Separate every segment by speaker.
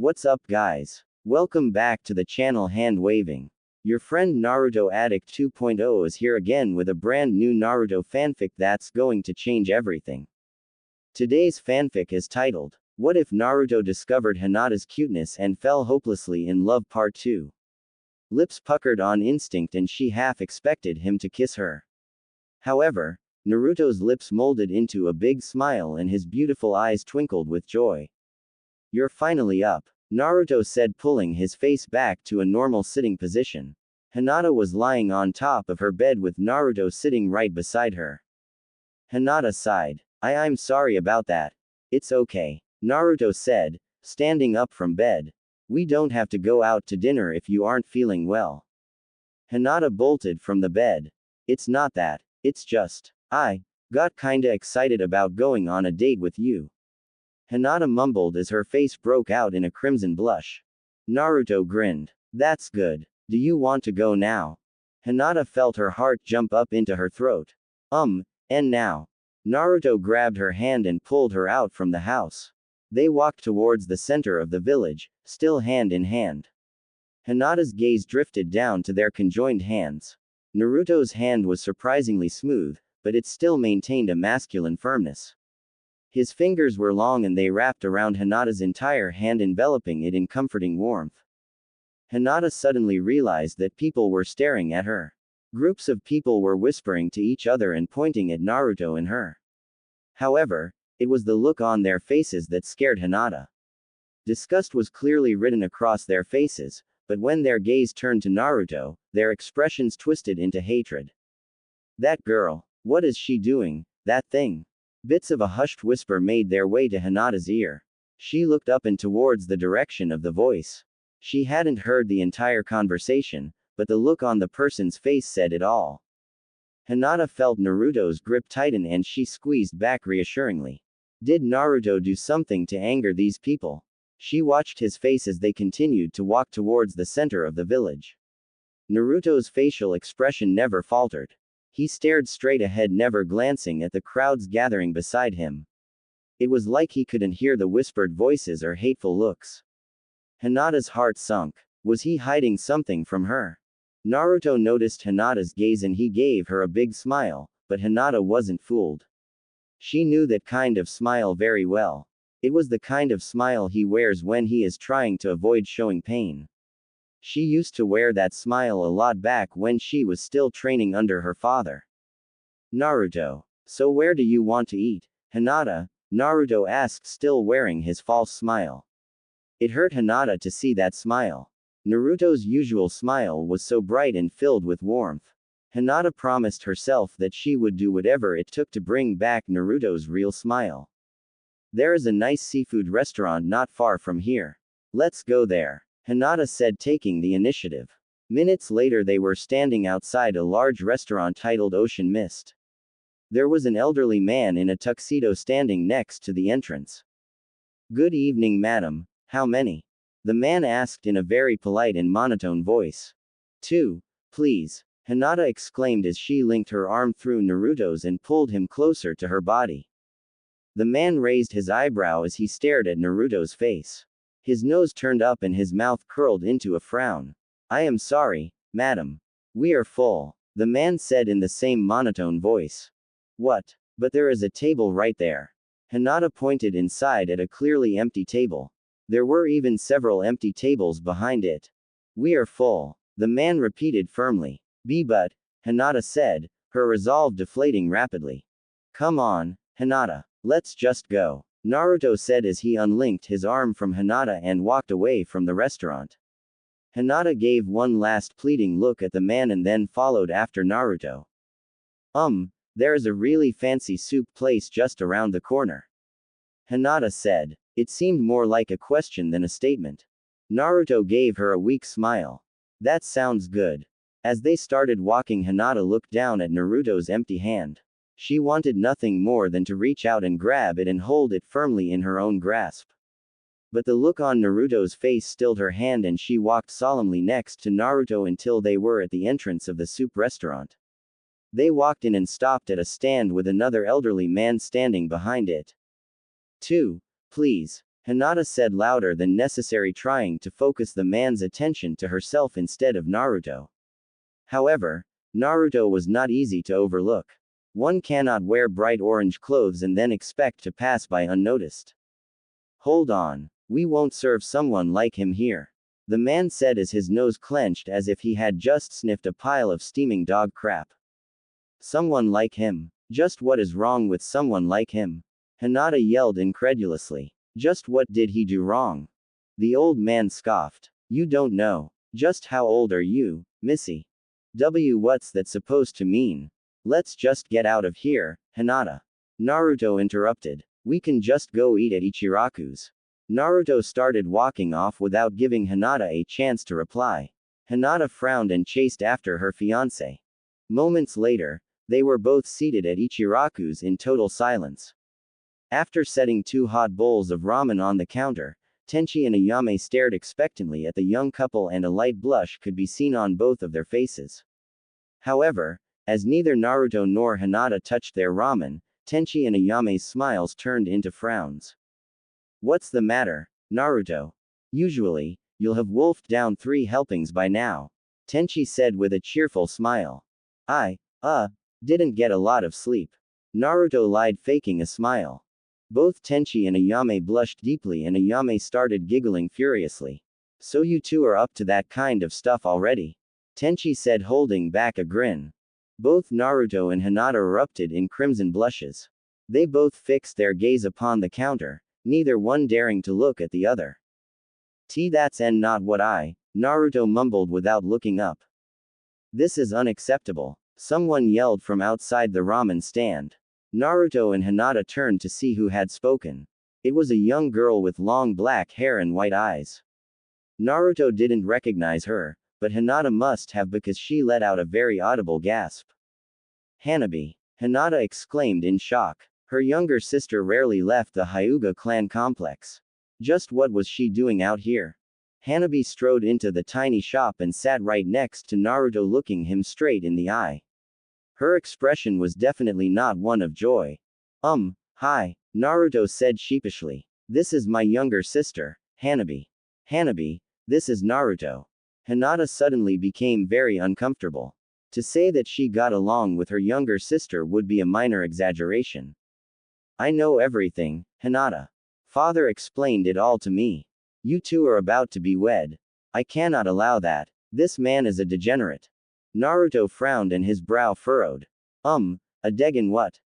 Speaker 1: What's up guys? Welcome back to the channel Hand Waving. Your friend Naruto Addict 2.0 is here again with a brand new Naruto fanfic that's going to change everything. Today's fanfic is titled, What If Naruto Discovered Hinata's Cuteness and Fell Hopelessly in Love Part 2. Lips puckered on instinct and she half expected him to kiss her. However, Naruto's lips molded into a big smile and his beautiful eyes twinkled with joy. You're finally up, Naruto said, pulling his face back to a normal sitting position. Hinata was lying on top of her bed with Naruto sitting right beside her. Hinata sighed. I'm sorry about that. It's okay, Naruto said, standing up from bed. We don't have to go out to dinner if you aren't feeling well. Hinata bolted from the bed. It's not that, it's just, I got kinda excited about going on a date with you. Hinata mumbled as her face broke out in a crimson blush. Naruto grinned. That's good. Do you want to go now? Hinata felt her heart jump up into her throat. And now? Naruto grabbed her hand and pulled her out from the house. They walked towards the center of the village, still hand in hand. Hinata's gaze drifted down to their conjoined hands. Naruto's hand was surprisingly smooth, but it still maintained a masculine firmness. His fingers were long and they wrapped around Hinata's entire hand, enveloping it in comforting warmth. Hinata suddenly realized that people were staring at her. Groups of people were whispering to each other and pointing at Naruto and her. However, it was the look on their faces that scared Hinata. Disgust was clearly written across their faces, but when their gaze turned to Naruto, their expressions twisted into hatred. That girl. What is she doing? That thing. Bits of a hushed whisper made their way to Hinata's ear. She looked up and towards the direction of the voice. She hadn't heard the entire conversation, but the look on the person's face said it all. Hinata felt Naruto's grip tighten and she squeezed back reassuringly. Did Naruto do something to anger these people? She watched his face as they continued to walk towards the center of the village. Naruto's facial expression never faltered. He stared straight ahead, never glancing at the crowds gathering beside him. It was like he couldn't hear the whispered voices or hateful looks. Hinata's heart sunk. Was he hiding something from her? Naruto noticed Hinata's gaze and he gave her a big smile, but Hinata wasn't fooled. She knew that kind of smile very well. It was the kind of smile he wears when he is trying to avoid showing pain. She used to wear that smile a lot back when she was still training under her father. Naruto. So where do you want to eat, Hinata? Naruto asked, still wearing his false smile. It hurt Hinata to see that smile. Naruto's usual smile was so bright and filled with warmth. Hinata promised herself that she would do whatever it took to bring back Naruto's real smile. There is a nice seafood restaurant not far from here. Let's go there, Hinata said, taking the initiative. Minutes later they were standing outside a large restaurant titled Ocean Mist. There was an elderly man in a tuxedo standing next to the entrance. Good evening, madam. How many? The man asked in a very polite and monotone voice. 2, please, Hinata exclaimed as she linked her arm through Naruto's and pulled him closer to her body. The man raised his eyebrow as he stared at Naruto's face. His nose turned up and his mouth curled into a frown. I am sorry, madam. We are full, the man said in the same monotone voice. What? But there is a table right there. Hinata pointed inside at a clearly empty table. There were even several empty tables behind it. We are full, the man repeated firmly. But, Hinata said, her resolve deflating rapidly. Come on, Hinata. Let's just go, Naruto said as he unlinked his arm from Hinata and walked away from the restaurant. Hinata gave one last pleading look at the man and then followed after Naruto. There is a really fancy soup place just around the corner, Hinata said. It seemed more like a question than a statement. Naruto gave her a weak smile. That sounds good. As they started walking, Hinata looked down at Naruto's empty hand. She wanted nothing more than to reach out and grab it and hold it firmly in her own grasp. But the look on Naruto's face stilled her hand and she walked solemnly next to Naruto until they were at the entrance of the soup restaurant. They walked in and stopped at a stand with another elderly man standing behind it. 2, please, Hinata said louder than necessary, trying to focus the man's attention to herself instead of Naruto. However, Naruto was not easy to overlook. One cannot wear bright orange clothes and then expect to pass by unnoticed. Hold on. We won't serve someone like him here. The man said as his nose clenched as if he had just sniffed a pile of steaming dog crap. Someone like him? Just what is wrong with someone like him? Hinata yelled incredulously. Just what did he do wrong? The old man scoffed. You don't know. Just how old are you, Missy? What's that supposed to mean? Let's just get out of here, Hinata. Naruto interrupted. We can just go eat at Ichiraku's. Naruto started walking off without giving Hinata a chance to reply. Hinata frowned and chased after her fiancé. Moments later, they were both seated at Ichiraku's in total silence. After setting 2 hot bowls of ramen on the counter, Tenchi and Ayame stared expectantly at the young couple, and a light blush could be seen on both of their faces. However, as neither Naruto nor Hinata touched their ramen, Tenchi and Ayame's smiles turned into frowns. What's the matter, Naruto? Usually, you'll have wolfed down 3 helpings by now. Tenchi said with a cheerful smile. I didn't get a lot of sleep. Naruto lied, faking a smile. Both Tenchi and Ayame blushed deeply, and Ayame started giggling furiously. So you two are up to that kind of stuff already? Tenchi said, holding back a grin. Both Naruto and Hinata erupted in crimson blushes. They both fixed their gaze upon the counter, neither one daring to look at the other. That's not what Naruto mumbled without looking up. This is unacceptable. Someone yelled from outside the ramen stand. Naruto and Hinata turned to see who had spoken. It was a young girl with long black hair and white eyes. Naruto didn't recognize her, but Hinata must have, because she let out a very audible gasp. Hanabi! Hinata exclaimed in shock. Her younger sister rarely left the Hyuga clan complex. Just what was she doing out here? Hanabi strode into the tiny shop and sat right next to Naruto, looking him straight in the eye. Her expression was definitely not one of joy. Hi, Naruto said sheepishly. This is my younger sister, Hanabi. Hanabi, this is Naruto. Hinata suddenly became very uncomfortable. To say that she got along with her younger sister would be a minor exaggeration. I know everything, Hinata. Father explained it all to me. You two are about to be wed. I cannot allow that. This man is a degenerate. Naruto frowned and his brow furrowed. A degen what?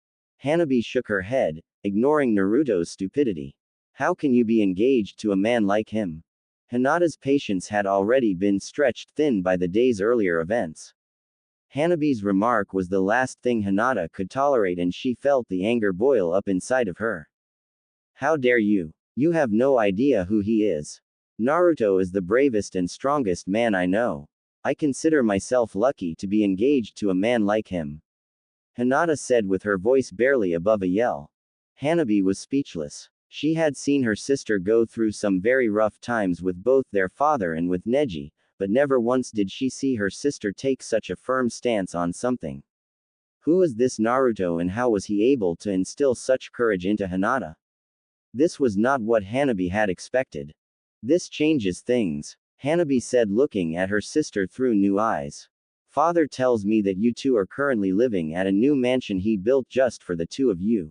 Speaker 1: Hanabi shook her head, ignoring Naruto's stupidity. How can you be engaged to a man like him? Hinata's patience had already been stretched thin by the day's earlier events. Hanabi's remark was the last thing Hinata could tolerate, and she felt the anger boil up inside of her. How dare you? You have no idea who he is. Naruto is the bravest and strongest man I know. I consider myself lucky to be engaged to a man like him. Hinata said with her voice barely above a yell. Hanabi was speechless. She had seen her sister go through some very rough times with both their father and with Neji, but never once did she see her sister take such a firm stance on something. Who is this Naruto, and how was he able to instill such courage into Hinata? This was not what Hanabi had expected. This changes things, Hanabi said, looking at her sister through new eyes. Father tells me that you two are currently living at a new mansion he built just for the two of you.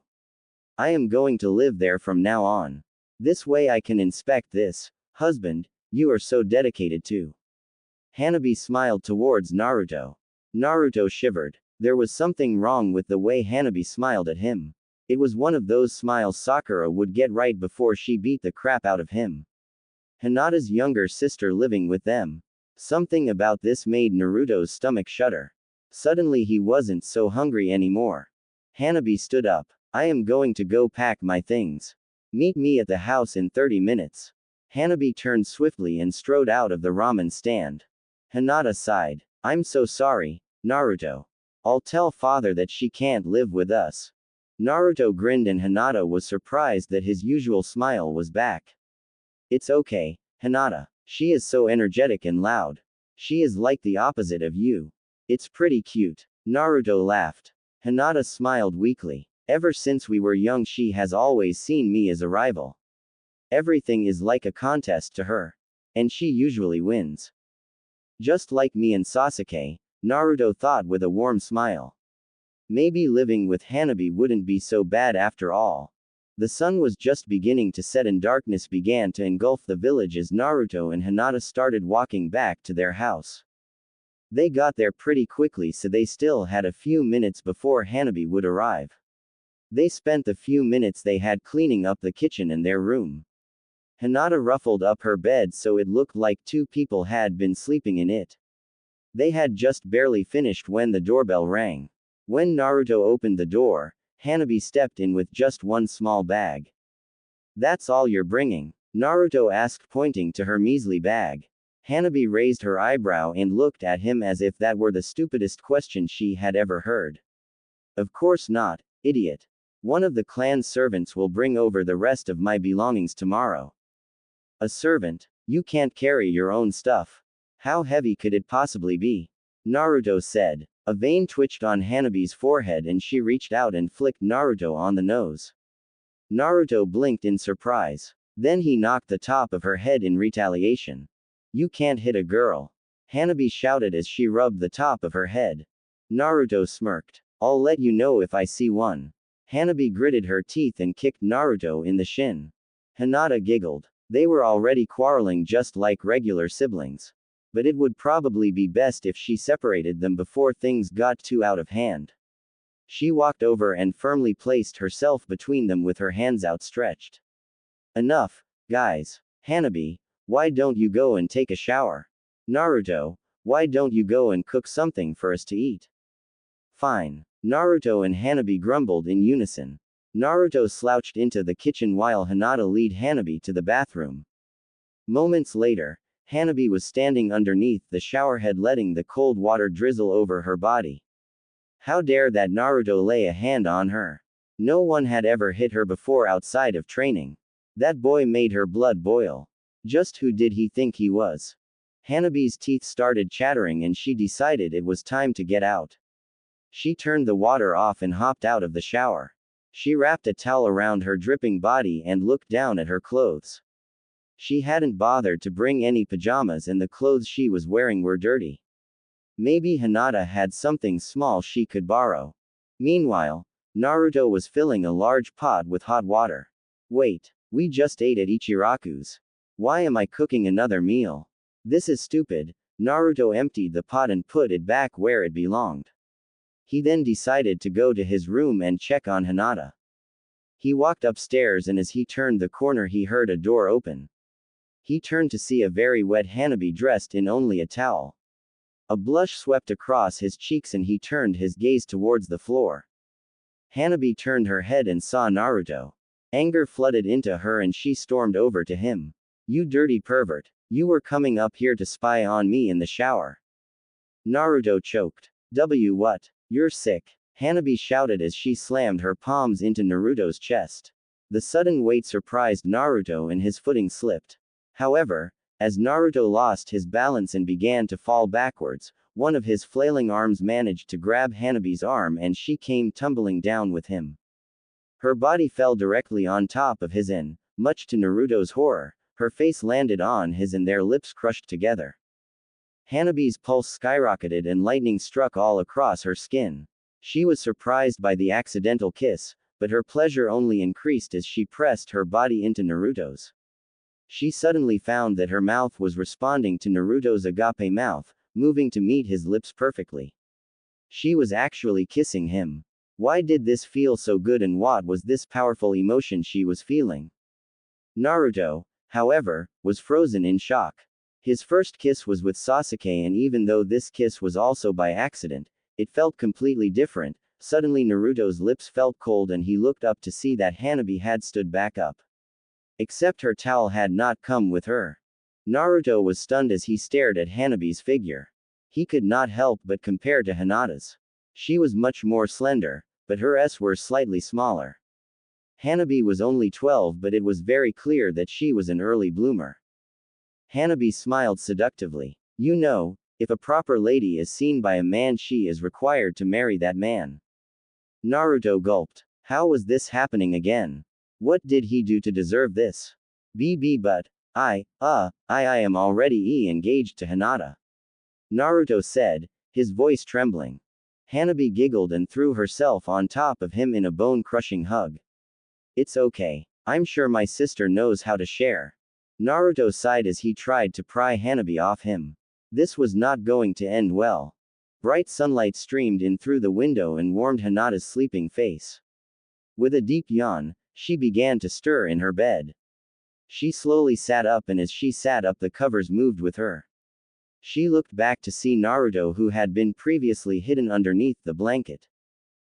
Speaker 1: I am going to live there from now on. This way I can inspect this husband you are so dedicated to. Hanabi smiled towards Naruto. Naruto shivered. There was something wrong with the way Hanabi smiled at him. It was one of those smiles Sakura would get right before she beat the crap out of him. Hinata's younger sister living with them. Something about this made Naruto's stomach shudder. Suddenly he wasn't so hungry anymore. Hanabi stood up. I am going to go pack my things. Meet me at the house in 30 minutes. Hanabi turned swiftly and strode out of the ramen stand. Hinata sighed. I'm so sorry, Naruto. I'll tell father that she can't live with us. Naruto grinned, and Hinata was surprised that his usual smile was back. It's okay, Hinata. She is so energetic and loud. She is like the opposite of you. It's pretty cute. Naruto laughed. Hinata smiled weakly. Ever since we were young she has always seen me as a rival. Everything is like a contest to her. And she usually wins. Just like me and Sasuke, Naruto thought with a warm smile. Maybe living with Hanabi wouldn't be so bad after all. The sun was just beginning to set and darkness began to engulf the village as Naruto and Hinata started walking back to their house. They got there pretty quickly, so they still had a few minutes before Hanabi would arrive. They spent the few minutes they had cleaning up the kitchen and their room. Hinata ruffled up her bed so it looked like two people had been sleeping in it. They had just barely finished when the doorbell rang. When Naruto opened the door, Hanabi stepped in with just one small bag. "That's all you're bringing?" Naruto asked, pointing to her measly bag. Hanabi raised her eyebrow and looked at him as if that were the stupidest question she had ever heard. "Of course not, idiot. One of the clan's servants will bring over the rest of my belongings tomorrow." "A servant? You can't carry your own stuff. How heavy could it possibly be?" Naruto said. A vein twitched on Hanabi's forehead and she reached out and flicked Naruto on the nose. Naruto blinked in surprise. Then he knocked the top of her head in retaliation. "You can't hit a girl." Hanabi shouted as she rubbed the top of her head. Naruto smirked. "I'll let you know if I see one." Hanabi gritted her teeth and kicked Naruto in the shin. Hinata giggled. They were already quarreling just like regular siblings. But it would probably be best if she separated them before things got too out of hand. She walked over and firmly placed herself between them with her hands outstretched. "Enough, guys. Hanabi, why don't you go and take a shower? Naruto, why don't you go and cook something for us to eat?" "Fine." Naruto and Hanabi grumbled in unison. Naruto slouched into the kitchen while Hinata led Hanabi to the bathroom. Moments later, Hanabi was standing underneath the showerhead letting the cold water drizzle over her body. How dare that Naruto lay a hand on her? No one had ever hit her before outside of training. That boy made her blood boil. Just who did he think he was? Hanabi's teeth started chattering and she decided it was time to get out. She turned the water off and hopped out of the shower. She wrapped a towel around her dripping body and looked down at her clothes. She hadn't bothered to bring any pajamas and the clothes she was wearing were dirty. Maybe Hinata had something small she could borrow. Meanwhile, Naruto was filling a large pot with hot water. "Wait, we just ate at Ichiraku's. Why am I cooking another meal? This is stupid." Naruto emptied the pot and put it back where it belonged. He then decided to go to his room and check on Hinata. He walked upstairs and as he turned the corner he heard a door open. He turned to see a very wet Hanabi dressed in only a towel. A blush swept across his cheeks and he turned his gaze towards the floor. Hanabi turned her head and saw Naruto. Anger flooded into her and she stormed over to him. "You dirty pervert. You were coming up here to spy on me in the shower." Naruto choked. What? You're sick." Hanabi shouted as she slammed her palms into Naruto's chest. The sudden weight surprised Naruto and his footing slipped. However, as Naruto lost his balance and began to fall backwards, one of his flailing arms managed to grab Hanabi's arm and she came tumbling down with him. Her body fell directly on top of his and, much to Naruto's horror, her face landed on his and their lips crushed together. Hanabi's pulse skyrocketed and lightning struck all across her skin. She was surprised by the accidental kiss, but her pleasure only increased as she pressed her body into Naruto's. She suddenly found that her mouth was responding to Naruto's agape mouth, moving to meet his lips perfectly. She was actually kissing him. Why did this feel so good and what was this powerful emotion she was feeling? Naruto, however, was frozen in shock. His first kiss was with Sasuke and even though this kiss was also by accident, it felt completely different. Suddenly Naruto's lips felt cold and he looked up to see that Hanabi had stood back up. Except her towel had not come with her. Naruto was stunned as he stared at Hanabi's figure. He could not help but compare to Hinata's. She was much more slender, but her s were slightly smaller. Hanabi was only 12 but it was very clear that she was an early bloomer. Hanabi smiled seductively. "You know, if a proper lady is seen by a man she is required to marry that man." Naruto gulped. How was this happening again? What did he do to deserve this? But, I am already engaged to Hinata. Naruto said, his voice trembling. Hanabi giggled and threw herself on top of him in a bone-crushing hug. It's okay. I'm sure my sister knows how to share. Naruto sighed as he tried to pry Hanabi off him. This was not going to end well. Bright sunlight streamed in through the window and warmed Hinata's sleeping face. With a deep yawn, she began to stir in her bed. She slowly sat up, and as she sat up, the covers moved with her. She looked back to see Naruto, who had been previously hidden underneath the blanket.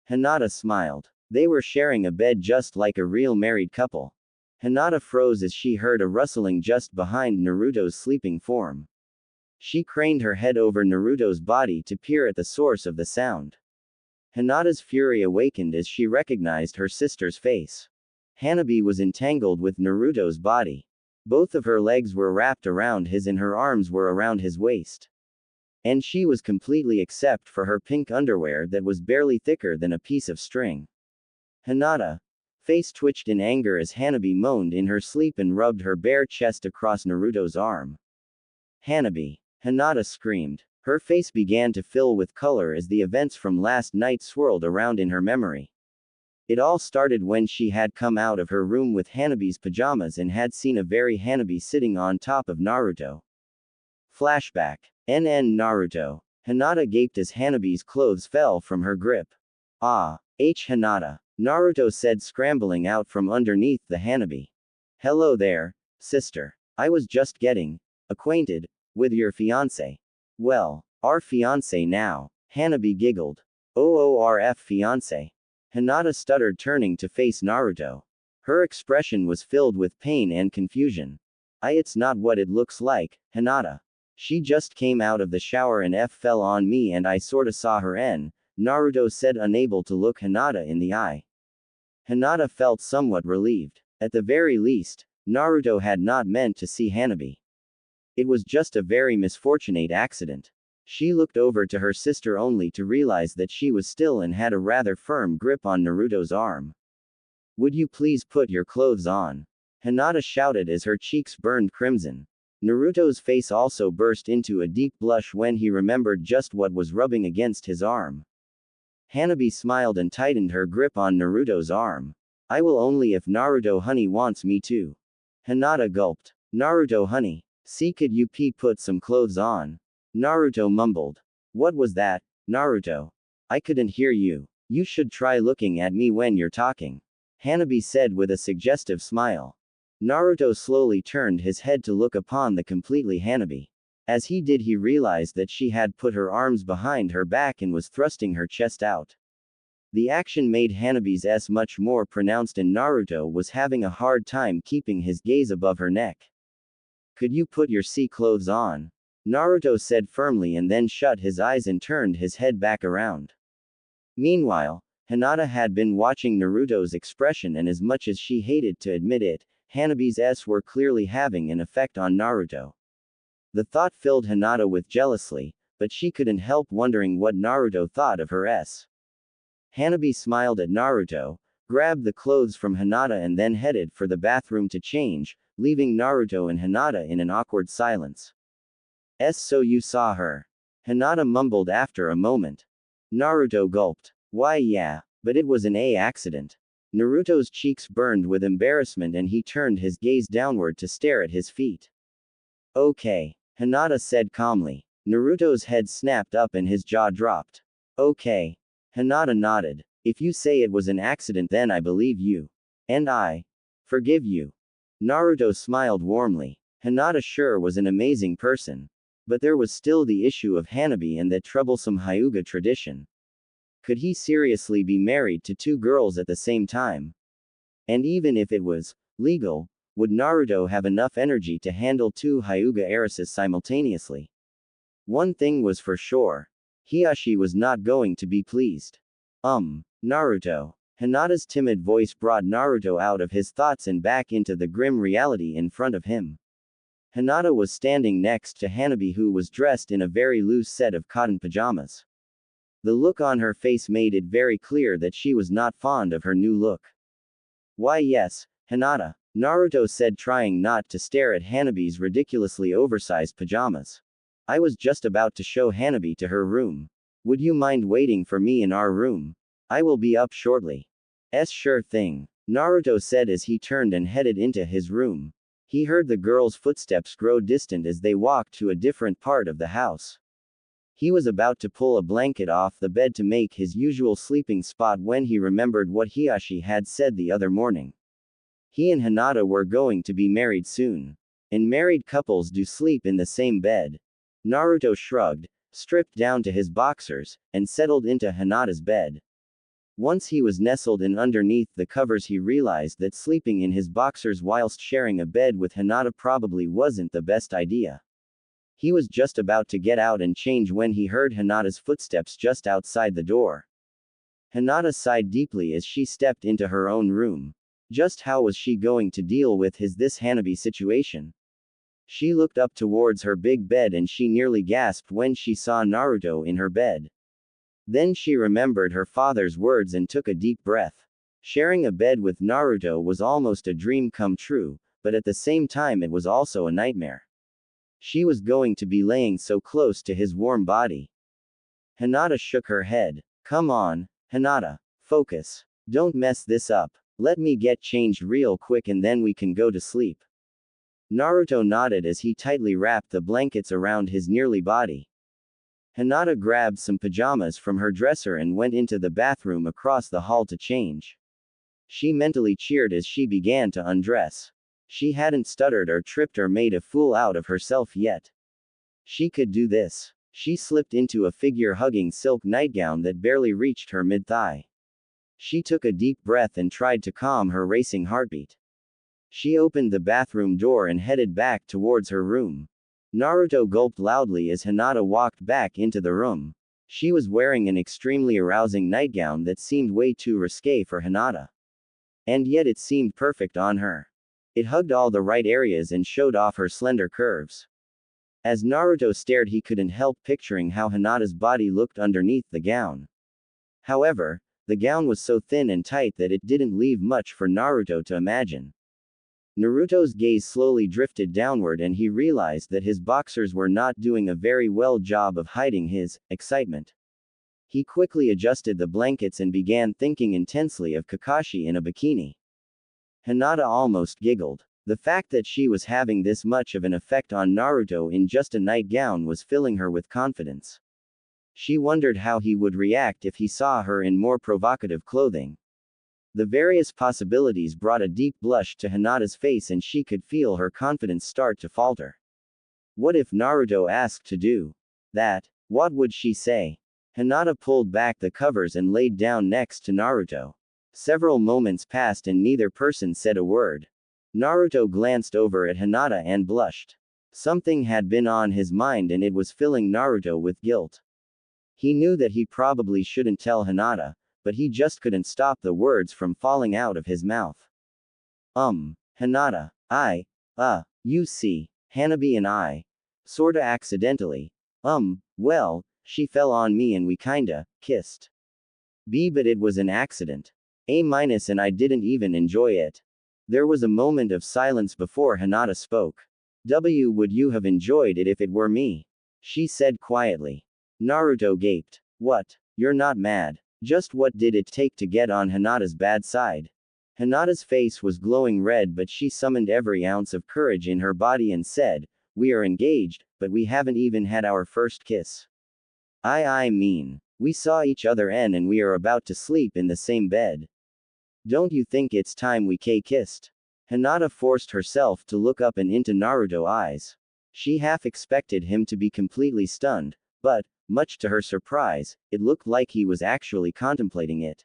Speaker 1: Hinata smiled. They were sharing a bed just like a real married couple. Hinata froze as she heard a rustling just behind Naruto's sleeping form. She craned her head over Naruto's body to peer at the source of the sound. Hinata's fury awakened as she recognized her sister's face. Hanabi was entangled with Naruto's body. Both of her legs were wrapped around his and her arms were around his waist. And she was completely except for her pink underwear that was barely thicker than a piece of string. Hinata. Face twitched in anger as Hanabi moaned in her sleep and rubbed her bare chest across Naruto's arm. Hanabi. Hinata screamed. Her face began to fill with color as the events from last night swirled around in her memory. It all started when she had come out of her room with Hanabi's pajamas and had seen a very Hanabi sitting on top of Naruto. Flashback. Naruto. Hinata gaped as Hanabi's clothes fell from her grip. Hinata. Naruto said, scrambling out from underneath the Hanabi. Hello there, sister. I was just getting acquainted with your fiancé. Well, our fiancé now. Hanabi giggled. OORF fiancé. Hinata stuttered, turning to face Naruto. Her expression was filled with pain and confusion. It's not what it looks like, Hinata. She just came out of the shower and fell on me and I sorta saw her. Naruto said, unable to look Hinata in the eye. Hinata felt somewhat relieved. At the very least, Naruto had not meant to see Hanabi. It was just a very misfortunate accident. She looked over to her sister only to realize that she was still and had a rather firm grip on Naruto's arm. Would you please put your clothes on? Hinata shouted as her cheeks burned crimson. Naruto's face also burst into a deep blush when he remembered just what was rubbing against his arm. Hanabi smiled and tightened her grip on Naruto's arm. I will only if Naruto honey wants me to. Hinata gulped. Naruto honey. See, could you put some clothes on? Naruto mumbled. What was that, Naruto? I couldn't hear you. You should try looking at me when you're talking. Hanabi said with a suggestive smile. Naruto slowly turned his head to look upon the completely Hanabi. As he did, he realized that she had put her arms behind her back and was thrusting her chest out. The action made Hanabi's S much more pronounced and Naruto was having a hard time keeping his gaze above her neck. Could you put your clothes on? Naruto said firmly and then shut his eyes and turned his head back around. Meanwhile, Hinata had been watching Naruto's expression, and as much as she hated to admit it, Hanabi's S were clearly having an effect on Naruto. The thought filled Hinata with jealousy, but she couldn't help wondering what Naruto thought of her S. Hanabi smiled at Naruto, grabbed the clothes from Hinata and then headed for the bathroom to change, leaving Naruto and Hinata in an awkward silence. So you saw her? Hinata mumbled after a moment. Naruto gulped. Why yeah, but it was an accident. Naruto's cheeks burned with embarrassment and he turned his gaze downward to stare at his feet. Okay, Hinata said calmly. Naruto's head snapped up and his jaw dropped. Okay. Hinata nodded. If you say it was an accident, then I believe you. And I forgive you. Naruto smiled warmly. Hinata sure was an amazing person. But there was still the issue of Hanabi and that troublesome Hyuga tradition. Could he seriously be married to two girls at the same time? And even if it was legal, would Naruto have enough energy to handle two Hyuga heiresses simultaneously? One thing was for sure. Hiashi was not going to be pleased. Naruto. Hinata's timid voice brought Naruto out of his thoughts and back into the grim reality in front of him. Hinata was standing next to Hanabi, who was dressed in a very loose set of cotton pajamas. The look on her face made it very clear that she was not fond of her new look. Why yes, Hinata. Naruto said, trying not to stare at Hanabi's ridiculously oversized pajamas. I was just about to show Hanabi to her room. Would you mind waiting for me in our room? I will be up shortly. Sure thing, Naruto said as he turned and headed into his room. He heard the girl's footsteps grow distant as they walked to a different part of the house. He was about to pull a blanket off the bed to make his usual sleeping spot when he remembered what Hiashi had said the other morning. He and Hinata were going to be married soon. And married couples do sleep in the same bed. Naruto shrugged, stripped down to his boxers, and settled into Hinata's bed. Once he was nestled in underneath the covers, he realized that sleeping in his boxers whilst sharing a bed with Hinata probably wasn't the best idea. He was just about to get out and change when he heard Hinata's footsteps just outside the door. Hinata sighed deeply as she stepped into her own room. Just how was she going to deal with this Hanabi situation? She looked up towards her big bed and she nearly gasped when she saw Naruto in her bed. Then she remembered her father's words and took a deep breath. Sharing a bed with Naruto was almost a dream come true, but at the same time it was also a nightmare. She was going to be laying so close to his warm body. Hinata shook her head. Come on, Hinata. Focus. Don't mess this up. Let me get changed real quick and then we can go to sleep. Naruto nodded as he tightly wrapped the blankets around his nearly body. Hinata grabbed some pajamas from her dresser and went into the bathroom across the hall to change. She mentally cheered as she began to undress. She hadn't stuttered or tripped or made a fool out of herself yet. She could do this. She slipped into a figure-hugging silk nightgown that barely reached her mid-thigh. She took a deep breath and tried to calm her racing heartbeat. She opened the bathroom door and headed back towards her room. Naruto gulped loudly as Hinata walked back into the room. She was wearing an extremely arousing nightgown that seemed way too risque for Hinata. And yet it seemed perfect on her. It hugged all the right areas and showed off her slender curves. As Naruto stared, he couldn't help picturing how Hinata's body looked underneath the gown. However, the gown was so thin and tight that it didn't leave much for Naruto to imagine. Naruto's gaze slowly drifted downward and he realized that his boxers were not doing a very well job of hiding his excitement. He quickly adjusted the blankets and began thinking intensely of Kakashi in a bikini. Hinata almost giggled. The fact that she was having this much of an effect on Naruto in just a nightgown was filling her with confidence. She wondered how he would react if he saw her in more provocative clothing. The various possibilities brought a deep blush to Hinata's face and she could feel her confidence start to falter. What if Naruto asked to do that? What would she say? Hinata pulled back the covers and laid down next to Naruto. Several moments passed and neither person said a word. Naruto glanced over at Hinata and blushed. Something had been on his mind and it was filling Naruto with guilt. He knew that he probably shouldn't tell Hinata, but he just couldn't stop the words from falling out of his mouth. Hinata, you see, Hanabi and I. Sorta accidentally. Well, she fell on me and we kinda kissed. But it was an accident. And I didn't even enjoy it. There was a moment of silence before Hinata spoke. Would you have enjoyed it if it were me? She said quietly. Naruto gaped. What? You're not mad. Just what did it take to get on Hinata's bad side? Hinata's face was glowing red, but she summoned every ounce of courage in her body and said, We are engaged, but we haven't even had our first kiss. I mean, we saw each other and we are about to sleep in the same bed. Don't you think it's time we kissed? Hinata forced herself to look up and into Naruto's eyes. She half expected him to be completely stunned, but, much to her surprise, it looked like he was actually contemplating it.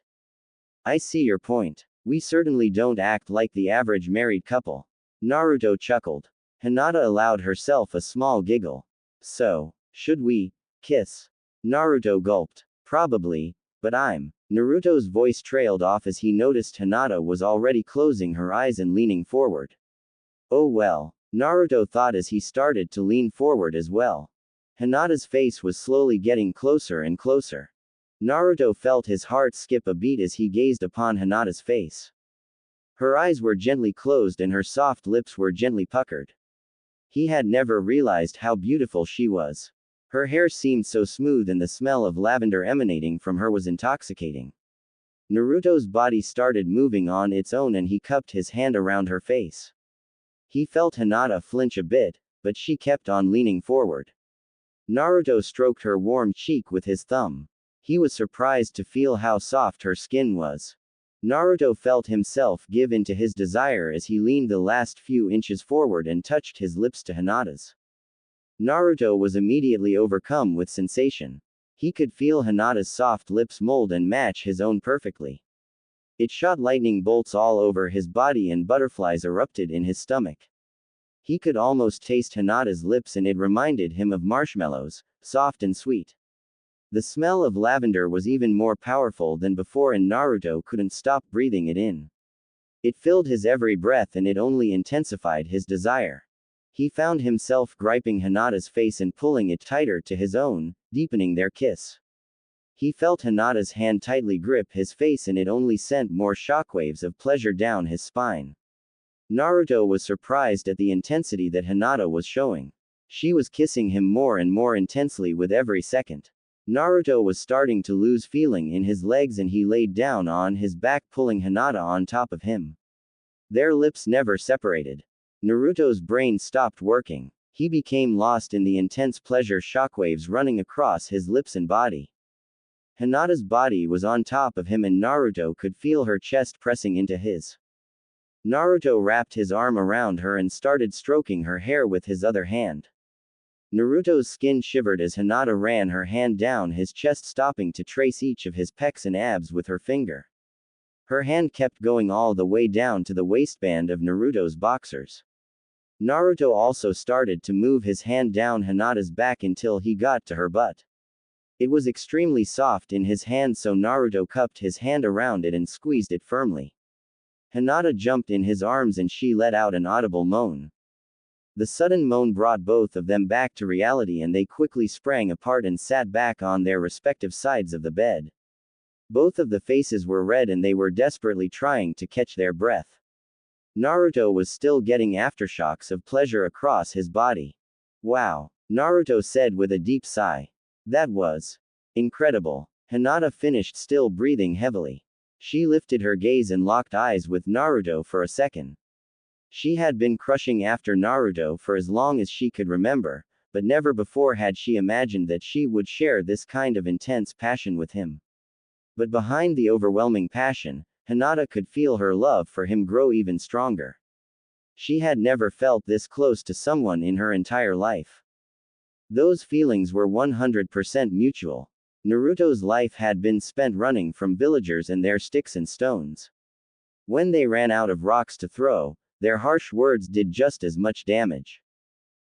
Speaker 1: I see your point. We certainly don't act like the average married couple. Naruto chuckled. Hinata allowed herself a small giggle. So, should we kiss? Naruto gulped. Probably, but Naruto's voice trailed off as he noticed Hinata was already closing her eyes and leaning forward. Oh well, Naruto thought as he started to lean forward as well. Hinata's face was slowly getting closer and closer. Naruto felt his heart skip a beat as he gazed upon Hinata's face. Her eyes were gently closed and her soft lips were gently puckered. He had never realized how beautiful she was. Her hair seemed so smooth and the smell of lavender emanating from her was intoxicating. Naruto's body started moving on its own and he cupped his hand around her face. He felt Hinata flinch a bit, but she kept on leaning forward. Naruto stroked her warm cheek with his thumb. He was surprised to feel how soft her skin was. Naruto felt himself give in to his desire as he leaned the last few inches forward and touched his lips to Hinata's. Naruto was immediately overcome with sensation. He could feel Hinata's soft lips mold and match his own perfectly. It shot lightning bolts all over his body and butterflies erupted in his stomach. He could almost taste Hinata's lips and it reminded him of marshmallows, soft and sweet. The smell of lavender was even more powerful than before and Naruto couldn't stop breathing it in. It filled his every breath and it only intensified his desire. He found himself griping Hinata's face and pulling it tighter to his own, deepening their kiss. He felt Hinata's hand tightly grip his face and it only sent more shockwaves of pleasure down his spine. Naruto was surprised at the intensity that Hinata was showing. She was kissing him more and more intensely with every second. Naruto was starting to lose feeling in his legs and he laid down on his back pulling Hinata on top of him. Their lips never separated. Naruto's brain stopped working. He became lost in the intense pleasure shockwaves running across his lips and body. Hinata's body was on top of him and Naruto could feel her chest pressing into his. Naruto wrapped his arm around her and started stroking her hair with his other hand. Naruto's skin shivered as Hinata ran her hand down his chest, stopping to trace each of his pecs and abs with her finger. Her hand kept going all the way down to the waistband of Naruto's boxers. Naruto also started to move his hand down Hinata's back until he got to her butt. It was extremely soft in his hand, so Naruto cupped his hand around it and squeezed it firmly. Hinata jumped in his arms and she let out an audible moan. The sudden moan brought both of them back to reality and they quickly sprang apart and sat back on their respective sides of the bed. Both of the faces were red and they were desperately trying to catch their breath. Naruto was still getting aftershocks of pleasure across his body. Wow, Naruto said with a deep sigh. That was incredible. Hinata finished, still breathing heavily. She lifted her gaze and locked eyes with Naruto for a second. She had been crushing after Naruto for as long as she could remember, but never before had she imagined that she would share this kind of intense passion with him. But behind the overwhelming passion, Hinata could feel her love for him grow even stronger. She had never felt this close to someone in her entire life. Those feelings were 100% mutual. Naruto's life had been spent running from villagers and their sticks and stones. When they ran out of rocks to throw, their harsh words did just as much damage.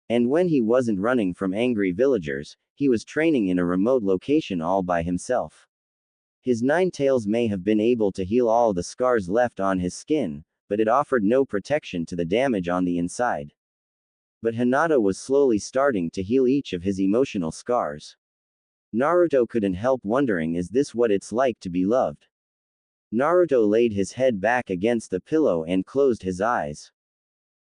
Speaker 1: And when he wasn't running from angry villagers, he was training in a remote location all by himself. His 9 tails may have been able to heal all the scars left on his skin, but it offered no protection to the damage on the inside. But Hinata was slowly starting to heal each of his emotional scars. Naruto couldn't help wondering, is this what it's like to be loved? Naruto laid his head back against the pillow and closed his eyes.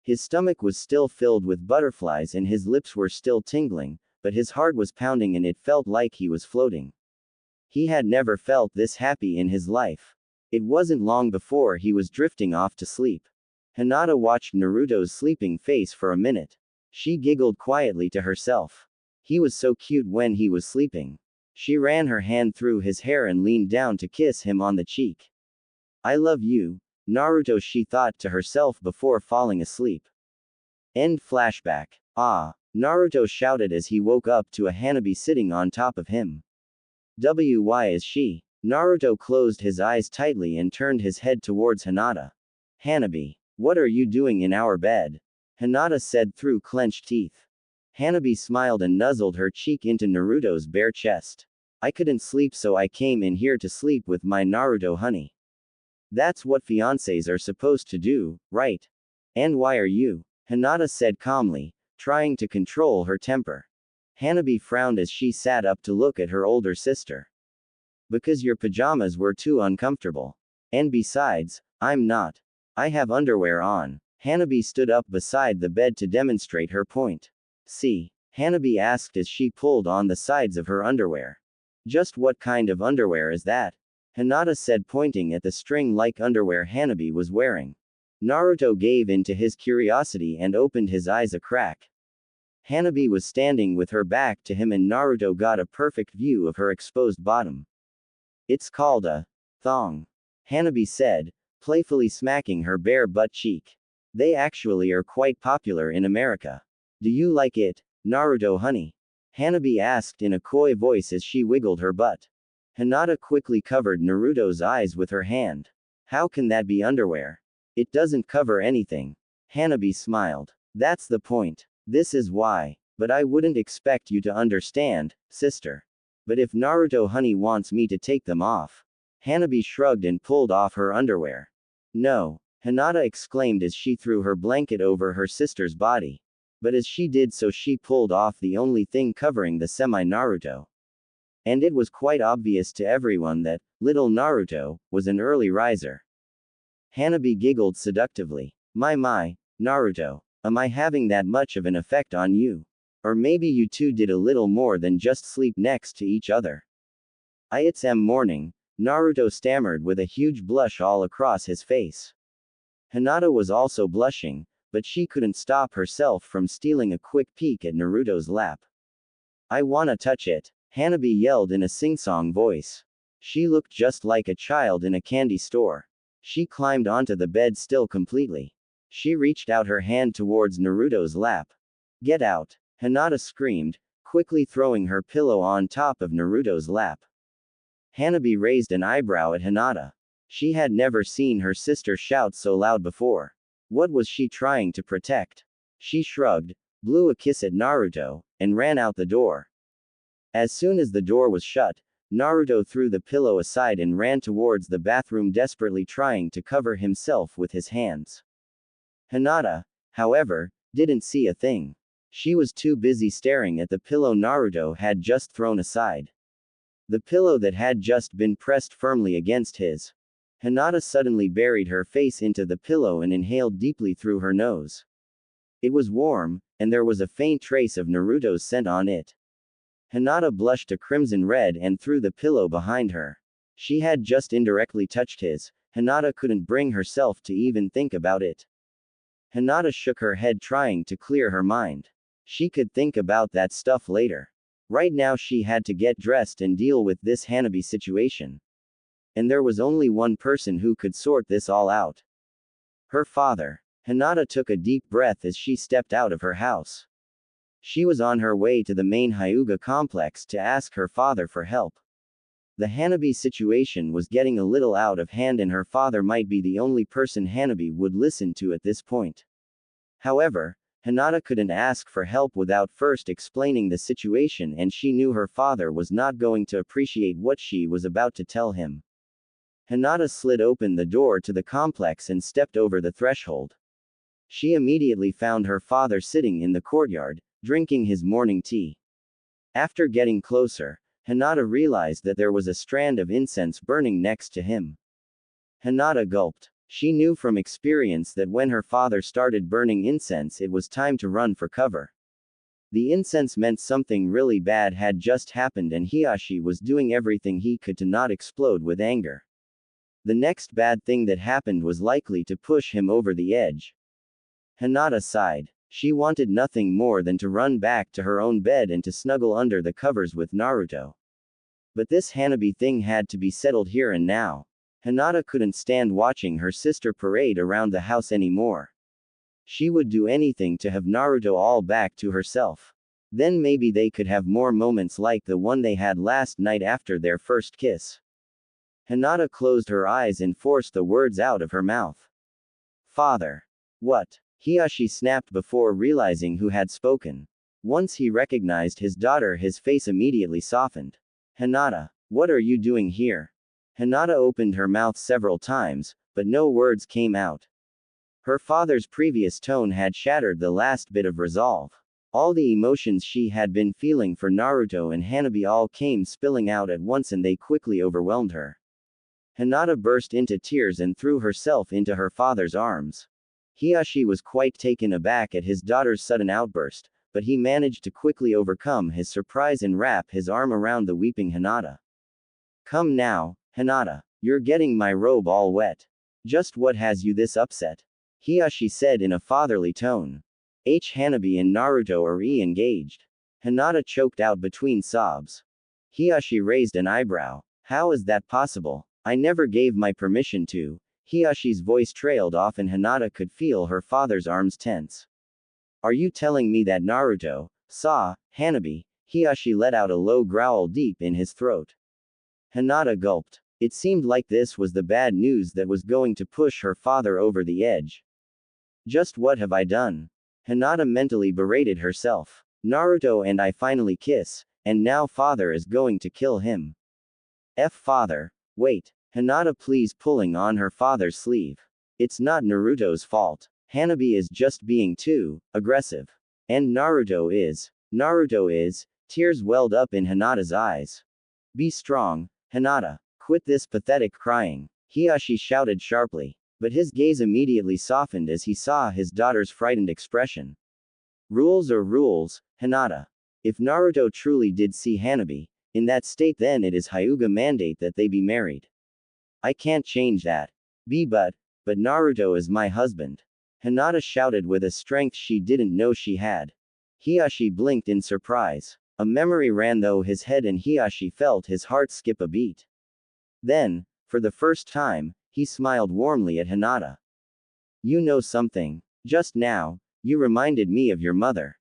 Speaker 1: His stomach was still filled with butterflies and his lips were still tingling, but his heart was pounding and it felt like he was floating. He had never felt this happy in his life. It wasn't long before he was drifting off to sleep. Hinata watched Naruto's sleeping face for a minute. She giggled quietly to herself. He was so cute when he was sleeping. She ran her hand through his hair and leaned down to kiss him on the cheek. I love you, Naruto, she thought to herself before falling asleep. End flashback. Ah, Naruto shouted as he woke up to a Hanabi sitting on top of him. Why is she? Naruto closed his eyes tightly and turned his head towards Hinata. Hanabi, what are you doing in our bed? Hinata said through clenched teeth. Hanabi smiled and nuzzled her cheek into Naruto's bare chest. I couldn't sleep, so I came in here to sleep with my Naruto honey. That's what fiancés are supposed to do, right? And why are you? Hinata said calmly, trying to control her temper. Hanabi frowned as she sat up to look at her older sister. Because your pajamas were too uncomfortable. And besides, I'm not. I have underwear on. Hanabi stood up beside the bed to demonstrate her point. See? Hanabi asked as she pulled on the sides of her underwear. Just what kind of underwear is that? Hinata said, pointing at the string-like underwear Hanabi was wearing. Naruto gave in to his curiosity and opened his eyes a crack. Hanabi was standing with her back to him and Naruto got a perfect view of her exposed bottom. It's called a thong. Hanabi said, playfully smacking her bare butt cheek. They actually are quite popular in America. Do you like it, Naruto honey? Hanabi asked in a coy voice as she wiggled her butt. Hinata quickly covered Naruto's eyes with her hand. How can that be underwear? It doesn't cover anything. Hanabi smiled. That's the point. This is why. But I wouldn't expect you to understand, sister. But if Naruto honey wants me to take them off. Hanabi shrugged and pulled off her underwear. No. Hinata exclaimed as she threw her blanket over her sister's body. But as she did so she pulled off the only thing covering the semi-Naruto. And it was quite obvious to everyone that, little Naruto, was an early riser. Hanabi giggled seductively. My, Naruto. Am I having that much of an effect on you? Or maybe you two did a little more than just sleep next to each other. It's morning, Naruto stammered with a huge blush all across his face. Hinata was also blushing, but she couldn't stop herself from stealing a quick peek at Naruto's lap. I wanna touch it, Hanabi yelled in a sing-song voice. She looked just like a child in a candy store. She climbed onto the bed still completely. She reached out her hand towards Naruto's lap. Get out, Hinata screamed, quickly throwing her pillow on top of Naruto's lap. Hanabi raised an eyebrow at Hinata. She had never seen her sister shout so loud before. What was she trying to protect? She shrugged, blew a kiss at Naruto, and ran out the door. As soon as the door was shut, Naruto threw the pillow aside and ran towards the bathroom, desperately trying to cover himself with his hands. Hinata, however, didn't see a thing. She was too busy staring at the pillow Naruto had just thrown aside. The pillow that had just been pressed firmly against his. Hinata suddenly buried her face into the pillow and inhaled deeply through her nose. It was warm, and there was a faint trace of Naruto's scent on it. Hinata blushed a crimson red and threw the pillow behind her. She had just indirectly touched his. Hinata couldn't bring herself to even think about it. Hinata shook her head, trying to clear her mind. She could think about that stuff later. Right now she had to get dressed and deal with this Hanabi situation. And there was only one person who could sort this all out. Her father. Hinata took a deep breath as she stepped out of her house. She was on her way to the main Hyuga complex to ask her father for help. The Hanabi situation was getting a little out of hand and her father might be the only person Hanabi would listen to at this point. However, Hinata couldn't ask for help without first explaining the situation, and she knew her father was not going to appreciate what she was about to tell him. Hinata slid open the door to the complex and stepped over the threshold. She immediately found her father sitting in the courtyard, drinking his morning tea. After getting closer, Hinata realized that there was a strand of incense burning next to him. Hinata gulped. She knew from experience that when her father started burning incense, it was time to run for cover. The incense meant something really bad had just happened and Hiashi was doing everything he could to not explode with anger. The next bad thing that happened was likely to push him over the edge. Hinata sighed. She wanted nothing more than to run back to her own bed and to snuggle under the covers with Naruto. But this Hanabi thing had to be settled here and now. Hinata couldn't stand watching her sister parade around the house anymore. She would do anything to have Naruto all back to herself. Then maybe they could have more moments like the one they had last night after their first kiss. Hinata closed her eyes and forced the words out of her mouth. Father. What? Hiashi snapped before realizing who had spoken. Once he recognized his daughter, his face immediately softened. Hinata, what are you doing here? Hinata opened her mouth several times, but no words came out. Her father's previous tone had shattered the last bit of resolve. All the emotions she had been feeling for Naruto and Hanabi all came spilling out at once and they quickly overwhelmed her. Hinata burst into tears and threw herself into her father's arms. Hiyashi was quite taken aback at his daughter's sudden outburst, but he managed to quickly overcome his surprise and wrap his arm around the weeping Hinata. Come now, Hinata. You're getting my robe all wet. Just what has you this upset? Hiyashi said in a fatherly tone. Hanabi and Naruto are engaged. Hinata choked out between sobs. Hiyashi raised an eyebrow. How is that possible? I never gave my permission to. Hiyashi's voice trailed off and Hinata could feel her father's arms tense. Are you telling me that Naruto saw Hanabi? Hiyashi let out a low growl deep in his throat. Hinata gulped. It seemed like this was the bad news that was going to push her father over the edge. Just what have I done? Hinata mentally berated herself. Naruto and I finally kiss, and now father is going to kill him. Father. Wait. Hinata please pulling on her father's sleeve. It's not Naruto's fault. Hanabi is just being too aggressive. And Naruto is. Tears welled up in Hinata's eyes. Be strong, Hinata. Quit this pathetic crying. Hiyashi shouted sharply. But his gaze immediately softened as he saw his daughter's frightened expression. Rules are rules, Hinata. If Naruto truly did see Hanabi, in that state then it is Hyuga mandate that they be married. I can't change that. But Naruto is my husband. Hinata shouted with a strength she didn't know she had. Hiyashi blinked in surprise. A memory ran through his head and Hiyashi felt his heart skip a beat. Then, for the first time, he smiled warmly at Hinata. You know something. Just now, you reminded me of your mother.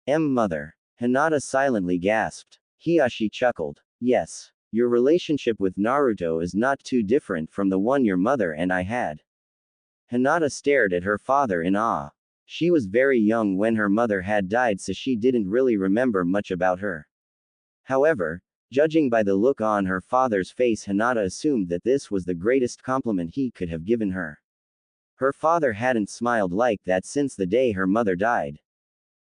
Speaker 1: Mother. Hinata silently gasped. Hiyashi chuckled. Yes. Your relationship with Naruto is not too different from the one your mother and I had. Hinata stared at her father in awe. She was very young when her mother had died, so she didn't really remember much about her. However, judging by the look on her father's face, Hinata assumed that this was the greatest compliment he could have given her. Her father hadn't smiled like that since the day her mother died.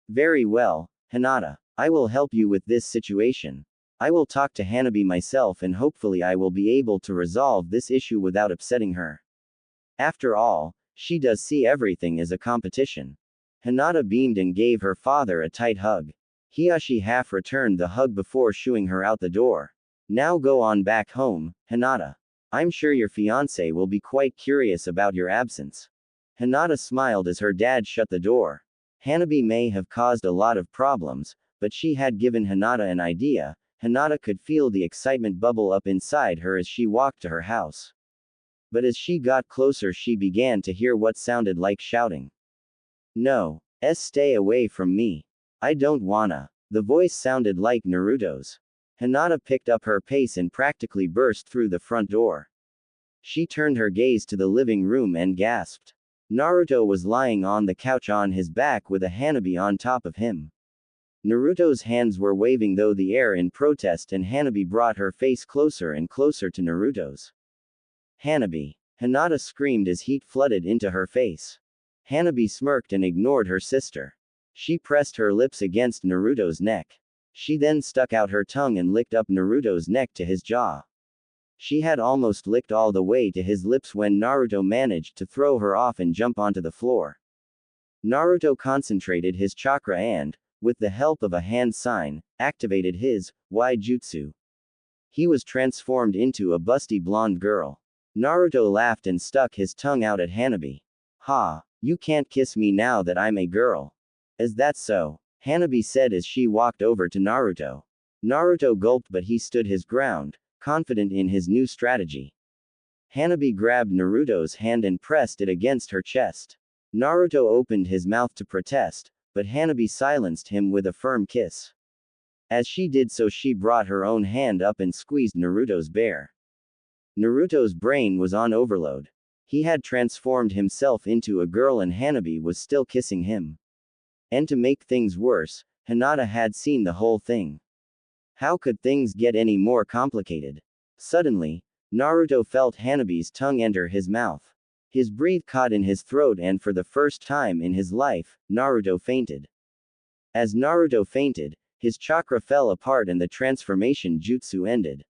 Speaker 1: Very well, Hinata. I will help you with this situation. I will talk to Hanabi myself and hopefully I will be able to resolve this issue without upsetting her. After all, she does see everything as a competition. Hinata beamed and gave her father a tight hug. Hiyashi half returned the hug before shooing her out the door. Now go on back home, Hinata. I'm sure your fiancé will be quite curious about your absence. Hinata smiled as her dad shut the door. Hanabi may have caused a lot of problems, but she had given Hinata an idea. Hinata could feel the excitement bubble up inside her as she walked to her house. But as she got closer, she began to hear what sounded like shouting. No. Stay away from me. I don't wanna. The voice sounded like Naruto's. Hinata picked up her pace and practically burst through the front door. She turned her gaze to the living room and gasped. Naruto was lying on the couch on his back with a Hanabi on top of him. Naruto's hands were waving through the air in protest and Hanabi brought her face closer and closer to Naruto's. Hanabi. Hinata screamed as heat flooded into her face. Hanabi smirked and ignored her sister. She pressed her lips against Naruto's neck. She then stuck out her tongue and licked up Naruto's neck to his jaw. She had almost licked all the way to his lips when Naruto managed to throw her off and jump onto the floor. Naruto concentrated his chakra and, with the help of a hand sign, activated his Jutsu. He was transformed into a busty blonde girl. Naruto laughed and stuck his tongue out at Hanabi. Ha, you can't kiss me now that I'm a girl. Is that so? Hanabi said as she walked over to Naruto. Naruto gulped but he stood his ground, confident in his new strategy. Hanabi grabbed Naruto's hand and pressed it against her chest. Naruto opened his mouth to protest, but Hanabi silenced him with a firm kiss. As she did so, she brought her own hand up and squeezed Naruto's bear. Naruto's brain was on overload. He had transformed himself into a girl and Hanabi was still kissing him. And to make things worse, Hinata had seen the whole thing. How could things get any more complicated? Suddenly, Naruto felt Hanabi's tongue enter his mouth. His breath caught in his throat and for the first time in his life, Naruto fainted. As Naruto fainted, his chakra fell apart and the transformation jutsu ended.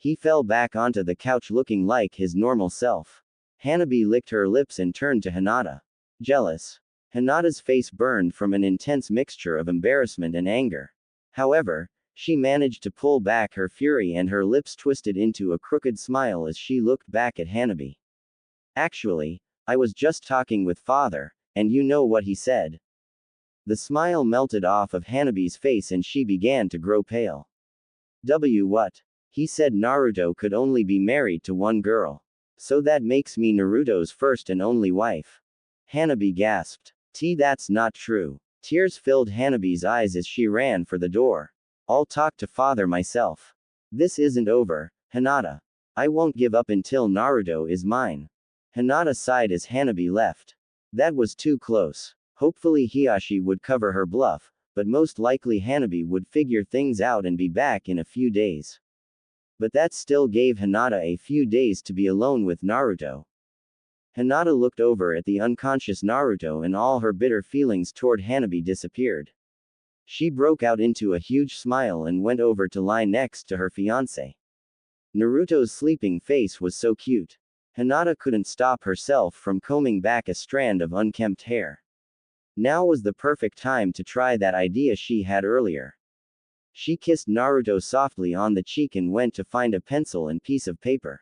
Speaker 1: He fell back onto the couch looking like his normal self. Hanabi licked her lips and turned to Hinata. Jealous. Hinata's face burned from an intense mixture of embarrassment and anger. However, she managed to pull back her fury and her lips twisted into a crooked smile as she looked back at Hanabi. Actually, I was just talking with father, and you know what he said. The smile melted off of Hanabi's face and she began to grow pale. What? He said Naruto could only be married to one girl. So that makes me Naruto's first and only wife. Hanabi gasped. That's not true. Tears filled Hanabi's eyes as she ran for the door. I'll talk to father myself. This isn't over, Hinata. I won't give up until Naruto is mine. Hinata sighed as Hanabi left. That was too close. Hopefully Hiashi would cover her bluff, but most likely Hanabi would figure things out and be back in a few days. But that still gave Hinata a few days to be alone with Naruto. Hinata looked over at the unconscious Naruto and all her bitter feelings toward Hanabi disappeared. She broke out into a huge smile and went over to lie next to her fiancé. Naruto's sleeping face was so cute. Hinata couldn't stop herself from combing back a strand of unkempt hair. Now was the perfect time to try that idea she had earlier. She kissed Naruto softly on the cheek and went to find a pencil and piece of paper.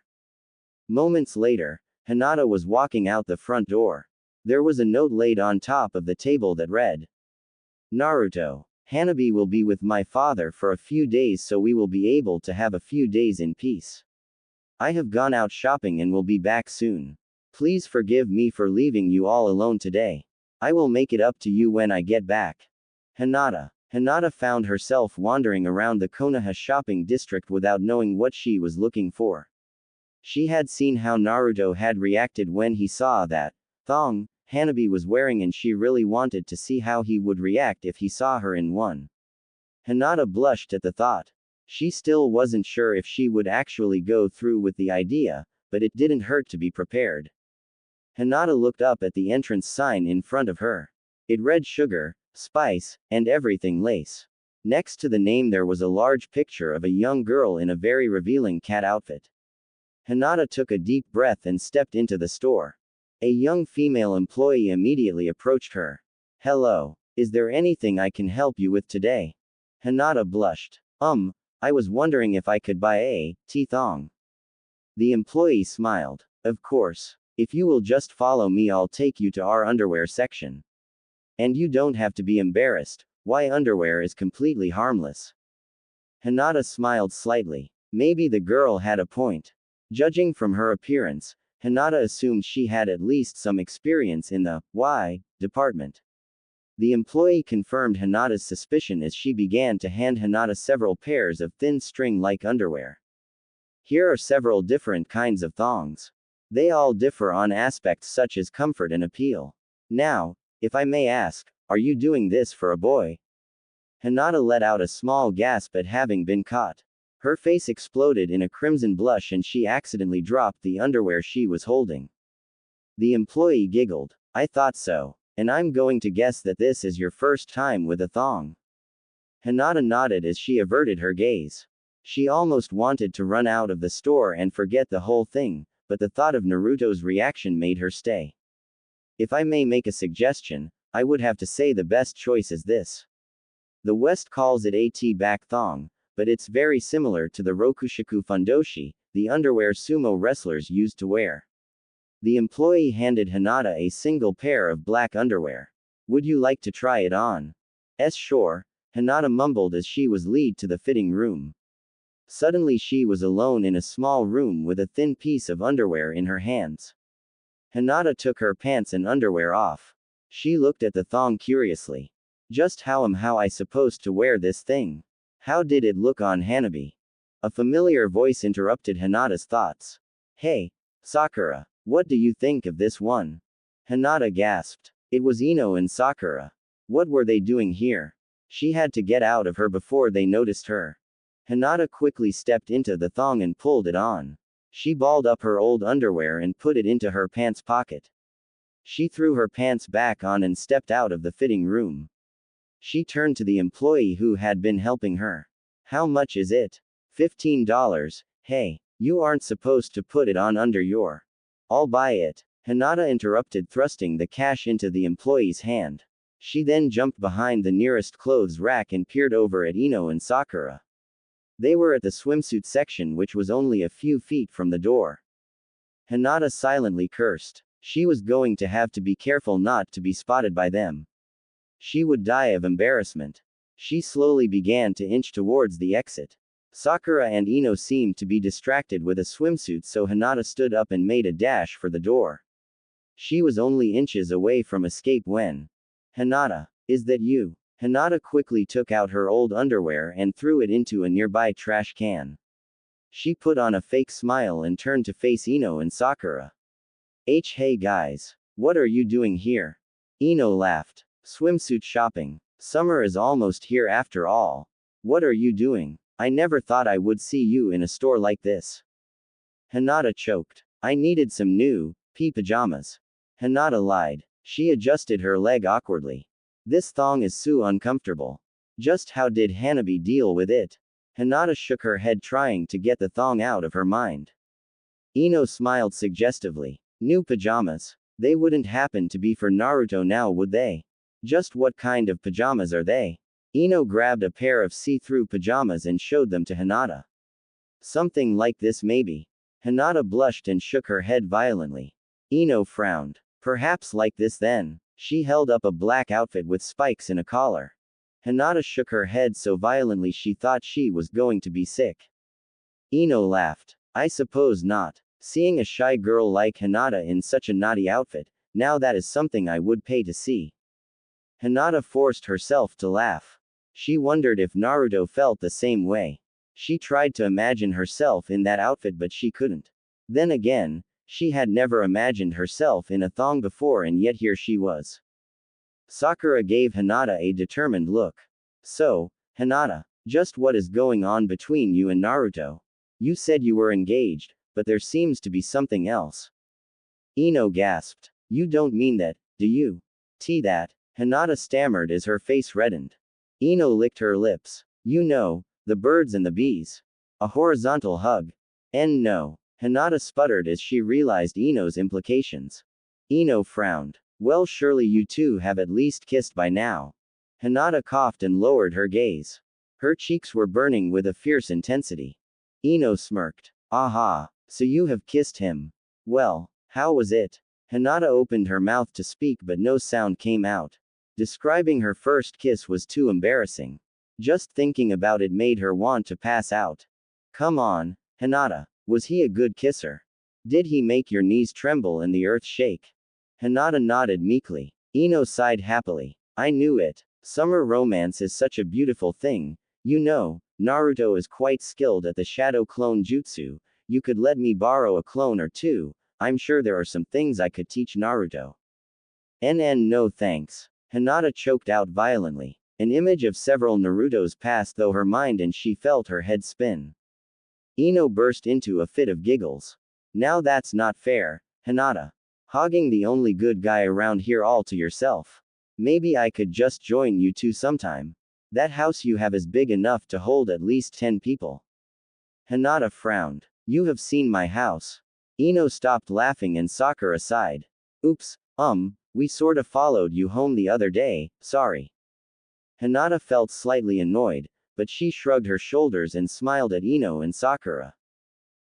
Speaker 1: Moments later, Hinata was walking out the front door. There was a note laid on top of the table that read, Naruto, Hanabi will be with my father for a few days so we will be able to have a few days in peace. I have gone out shopping and will be back soon. Please forgive me for leaving you all alone today. I will make it up to you when I get back. Hinata. Hinata found herself wandering around the Konoha shopping district without knowing what she was looking for. She had seen how Naruto had reacted when he saw that thong Hanabi was wearing and she really wanted to see how he would react if he saw her in one. Hinata blushed at the thought. She still wasn't sure if she would actually go through with the idea, but it didn't hurt to be prepared. Hinata looked up at the entrance sign in front of her. It read sugar, spice, and everything lace. Next to the name there was a large picture of a young girl in a very revealing cat outfit. Hinata took a deep breath and stepped into the store. A young female employee immediately approached her. Hello. Is there anything I can help you with today? Hinata blushed. I was wondering if I could buy a thong. The employee smiled. Of course. If you will just follow me, I'll take you to our underwear section. And you don't have to be embarrassed. Why, underwear is completely harmless. Hinata smiled slightly. Maybe the girl had a point. Judging from her appearance, Hinata assumed she had at least some experience in the department. The employee confirmed Hinata's suspicion as she began to hand Hinata several pairs of thin string-like underwear. Here are several different kinds of thongs. They all differ on aspects such as comfort and appeal. Now, if I may ask, are you doing this for a boy? Hinata let out a small gasp at having been caught. Her face exploded in a crimson blush and she accidentally dropped the underwear she was holding. The employee giggled. I thought so. And I'm going to guess that this is your first time with a thong. Hinata nodded as she averted her gaze. She almost wanted to run out of the store and forget the whole thing, but the thought of Naruto's reaction made her stay. If I may make a suggestion, I would have to say the best choice is this. The West calls it a T-back thong, but it's very similar to the Rokushiku fundoshi, the underwear sumo wrestlers used to wear. The employee handed Hinata a single pair of black underwear. Would you like to try it on? Sure, Hinata mumbled as she was led to the fitting room. Suddenly she was alone in a small room with a thin piece of underwear in her hands. Hinata took her pants and underwear off. She looked at the thong curiously. Just how am I supposed to wear this thing? How did it look on Hanabi? A familiar voice interrupted Hinata's thoughts. Hey, Sakura, what do you think of this one? Hinata gasped. It was Ino and Sakura. What were they doing here? She had to get out of her before they noticed her. Hinata quickly stepped into the thong and pulled it on. She balled up her old underwear and put it into her pants pocket. She threw her pants back on and stepped out of the fitting room. She turned to the employee who had been helping her. How much is it? $15. Hey, you aren't supposed to put it on under your. I'll buy it. Hinata interrupted, thrusting the cash into the employee's hand. She then jumped behind the nearest clothes rack and peered over at Ino and Sakura. They were at the swimsuit section, which was only a few feet from the door. Hinata silently cursed. She was going to have to be careful not to be spotted by them. She would die of embarrassment. She slowly began to inch towards the exit. Sakura and Ino seemed to be distracted with a swimsuit, so Hinata stood up and made a dash for the door. She was only inches away from escape when. Hinata, is that you? Hinata quickly took out her old underwear and threw it into a nearby trash can. She put on a fake smile and turned to face Ino and Sakura. Hey guys. What are you doing here? Ino laughed. Swimsuit shopping. Summer is almost here after all. What are you doing? I never thought I would see you in a store like this. Hinata choked. I needed some new, pajamas. Hinata lied. She adjusted her leg awkwardly. This thong is so uncomfortable. Just how did Hanabi deal with it? Hinata shook her head, trying to get the thong out of her mind. Ino smiled suggestively. New pajamas? They wouldn't happen to be for Naruto now, would they? Just what kind of pajamas are they? Ino grabbed a pair of see-through pajamas and showed them to Hinata. Something like this maybe. Hinata blushed and shook her head violently. Ino frowned. Perhaps like this then. She held up a black outfit with spikes and a collar. Hinata shook her head so violently she thought she was going to be sick. Ino laughed. I suppose not. Seeing a shy girl like Hinata in such a naughty outfit, now that is something I would pay to see. Hinata forced herself to laugh. She wondered if Naruto felt the same way. She tried to imagine herself in that outfit, but she couldn't. Then again, she had never imagined herself in a thong before, and yet here she was. Sakura gave Hinata a determined look. So, Hinata, just what is going on between you and Naruto? You said you were engaged, but there seems to be something else. Ino gasped. You don't mean that, do you? That. Hinata stammered as her face reddened. Ino licked her lips. You know, the birds and the bees. A horizontal hug. No. Hinata sputtered as she realized Ino's implications. Ino frowned. Well, surely you two have at least kissed by now. Hinata coughed and lowered her gaze. Her cheeks were burning with a fierce intensity. Ino smirked. Aha, so you have kissed him. Well, how was it? Hinata opened her mouth to speak, but no sound came out. Describing her first kiss was too embarrassing. Just thinking about it made her want to pass out. Come on, Hinata, was he a good kisser? Did he make your knees tremble and the earth shake? Hinata nodded meekly. Ino sighed happily. I knew it. Summer romance is such a beautiful thing. You know, Naruto is quite skilled at the shadow clone jutsu. You could let me borrow a clone or two. I'm sure there are some things I could teach Naruto. No thanks. Hinata choked out violently. An image of several Narutos passed through her mind and she felt her head spin. Ino burst into a fit of giggles. Now that's not fair, Hinata. Hogging the only good guy around here all to yourself. Maybe I could just join you two sometime. That house you have is big enough to hold at least 10 people. Hinata frowned. You have seen my house. Ino stopped laughing and Sakura sighed. Oops, we sorta followed you home the other day, sorry. Hinata felt slightly annoyed, but she shrugged her shoulders and smiled at Ino and Sakura.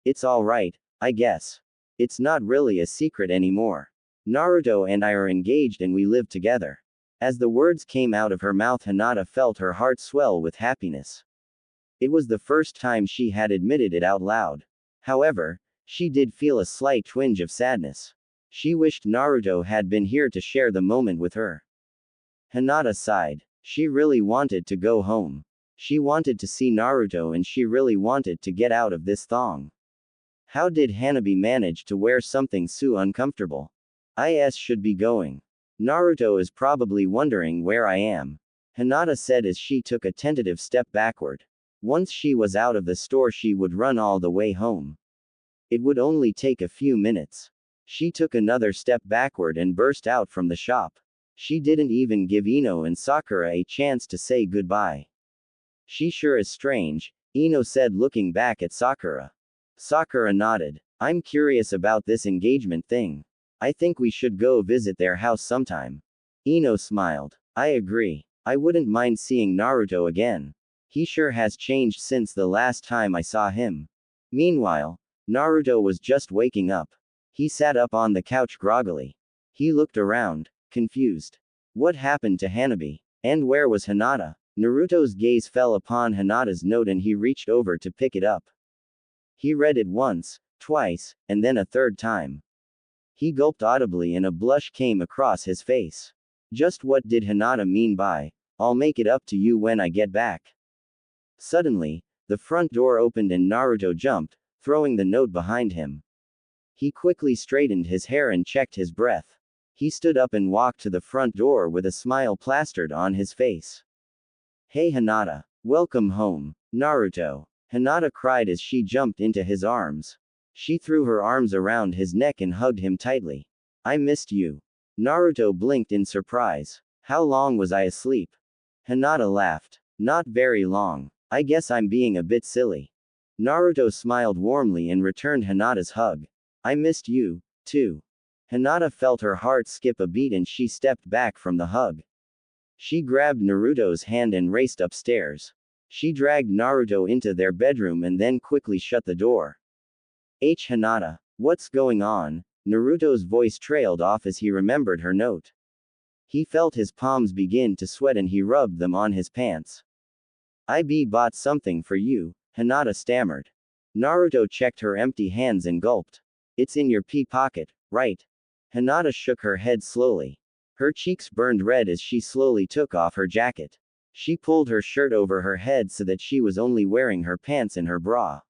Speaker 1: It's alright, I guess. It's not really a secret anymore. Naruto and I are engaged and we live together. As the words came out of her mouth, Hinata felt her heart swell with happiness. It was the first time she had admitted it out loud. However, she did feel a slight twinge of sadness. She wished Naruto had been here to share the moment with her. Hinata sighed. She really wanted to go home. She wanted to see Naruto and she really wanted to get out of this thong. How did Hanabi manage to wear something so uncomfortable? Should be going. Naruto is probably wondering where I am. Hinata said as she took a tentative step backward. Once she was out of the store, she would run all the way home. It would only take a few minutes. She took another step backward and burst out from the shop. She didn't even give Ino and Sakura a chance to say goodbye. She sure is strange, Ino said looking back at Sakura. Sakura nodded. I'm curious about this engagement thing. I think we should go visit their house sometime. Ino smiled. I agree. I wouldn't mind seeing Naruto again. He sure has changed since the last time I saw him. Meanwhile, Naruto was just waking up. He sat up on the couch groggily. He looked around, confused. What happened to Hanabi? And where was Hinata? Naruto's gaze fell upon Hinata's note and he reached over to pick it up. He read it once, twice, and then a third time. He gulped audibly and a blush came across his face. Just what did Hinata mean by, "I'll make it up to you when I get back"? Suddenly, the front door opened and Naruto jumped, throwing the note behind him. He quickly straightened his hair and checked his breath. He stood up and walked to the front door with a smile plastered on his face. Hey Hinata. Welcome home, Naruto. Hinata cried as she jumped into his arms. She threw her arms around his neck and hugged him tightly. I missed you. Naruto blinked in surprise. How long was I asleep? Hinata laughed. Not very long. I guess I'm being a bit silly. Naruto smiled warmly and returned Hinata's hug. I missed you, too. Hinata felt her heart skip a beat and she stepped back from the hug. She grabbed Naruto's hand and raced upstairs. She dragged Naruto into their bedroom and then quickly shut the door. Hinata. What's going on? Naruto's voice trailed off as he remembered her note. He felt his palms begin to sweat and he rubbed them on his pants. I bought something for you, Hinata stammered. Naruto checked her empty hands and gulped. It's in your pee pocket, right? Hinata shook her head slowly. Her cheeks burned red as she slowly took off her jacket. She pulled her shirt over her head so that she was only wearing her pants and her bra.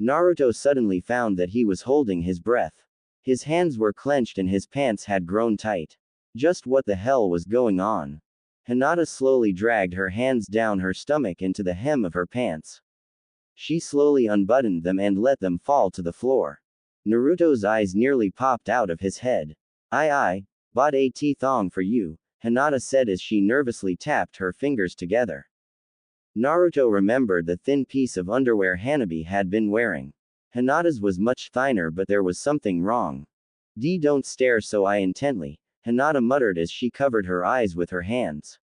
Speaker 1: Naruto suddenly found that he was holding his breath. His hands were clenched and his pants had grown tight. Just what the hell was going on? Hinata slowly dragged her hands down her stomach into the hem of her pants. She slowly unbuttoned them and let them fall to the floor. Naruto's eyes nearly popped out of his head. I bought a thong for you, Hinata said as she nervously tapped her fingers together. Naruto remembered the thin piece of underwear Hanabi had been wearing. Hinata's was much thinner but there was something wrong. Don't stare so intently, Hinata muttered as she covered her eyes with her hands.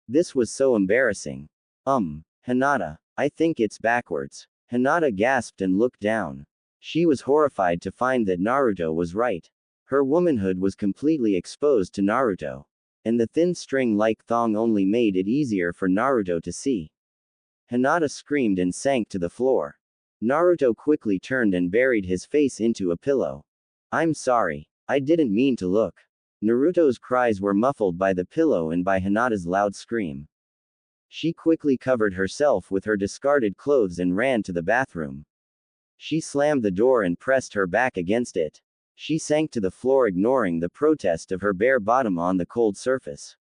Speaker 1: This was so embarrassing. Hinata, I think it's backwards. Hinata gasped and looked down. She was horrified to find that Naruto was right. Her womanhood was completely exposed to Naruto. And the thin string-like thong only made it easier for Naruto to see. Hinata screamed and sank to the floor. Naruto quickly turned and buried his face into a pillow. I'm sorry. I didn't mean to look. Naruto's cries were muffled by the pillow and by Hinata's loud scream. She quickly covered herself with her discarded clothes and ran to the bathroom. She slammed the door and pressed her back against it. She sank to the floor ignoring the protest of her bare bottom on the cold surface.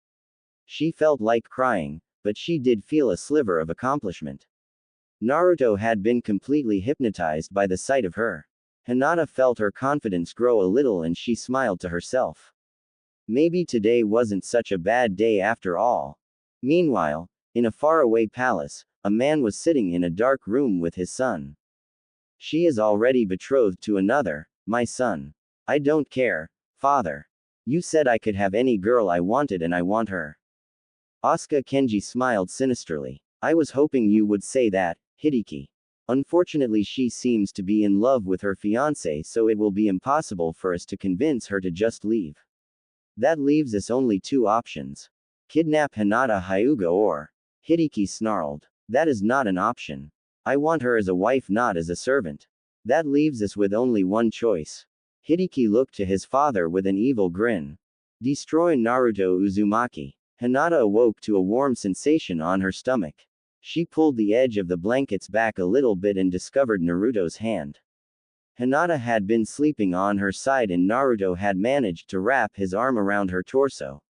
Speaker 1: She felt like crying, but she did feel a sliver of accomplishment. Naruto had been completely hypnotized by the sight of her. Hinata felt her confidence grow a little and she smiled to herself. Maybe today wasn't such a bad day after all. Meanwhile, in a faraway palace, a man was sitting in a dark room with his son. She is already betrothed to another, my son. I don't care, father. You said I could have any girl I wanted and I want her. Asuka Kenji smiled sinisterly. I was hoping you would say that, Hideki. Unfortunately she seems to be in love with her fiancé so it will be impossible for us to convince her to just leave. That leaves us only two options. Kidnap Hinata Hyuga or... Hideki snarled. That is not an option. I want her as a wife not as a servant. That leaves us with only one choice. Hideki looked to his father with an evil grin. Destroy Naruto Uzumaki. Hinata awoke to a warm sensation on her stomach. She pulled the edge of the blankets back a little bit and discovered Naruto's hand. Hinata had been sleeping on her side and Naruto had managed to wrap his arm around her torso.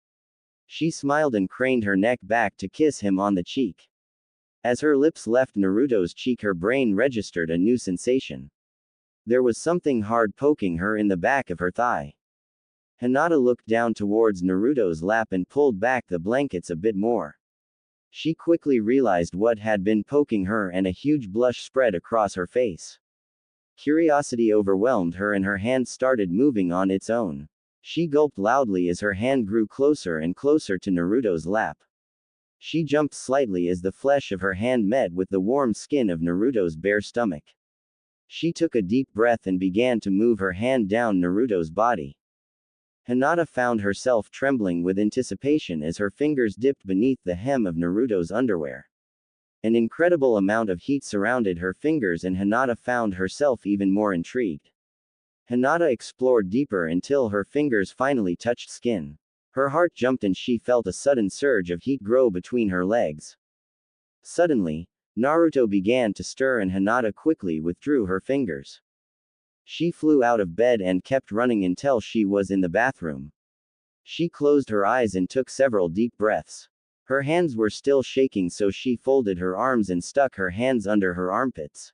Speaker 1: She smiled and craned her neck back to kiss him on the cheek. As her lips left Naruto's cheek, her brain registered a new sensation. There was something hard poking her in the back of her thigh. Hinata looked down towards Naruto's lap and pulled back the blankets a bit more. She quickly realized what had been poking her and a huge blush spread across her face. Curiosity overwhelmed her and her hand started moving on its own. She gulped loudly as her hand grew closer and closer to Naruto's lap. She jumped slightly as the flesh of her hand met with the warm skin of Naruto's bare stomach. She took a deep breath and began to move her hand down Naruto's body. Hinata found herself trembling with anticipation as her fingers dipped beneath the hem of Naruto's underwear. An incredible amount of heat surrounded her fingers and Hinata found herself even more intrigued. Hinata explored deeper until her fingers finally touched skin. Her heart jumped and she felt a sudden surge of heat grow between her legs. Suddenly, Naruto began to stir and Hinata quickly withdrew her fingers. She flew out of bed and kept running until she was in the bathroom. She closed her eyes and took several deep breaths. Her hands were still shaking, so she folded her arms and stuck her hands under her armpits.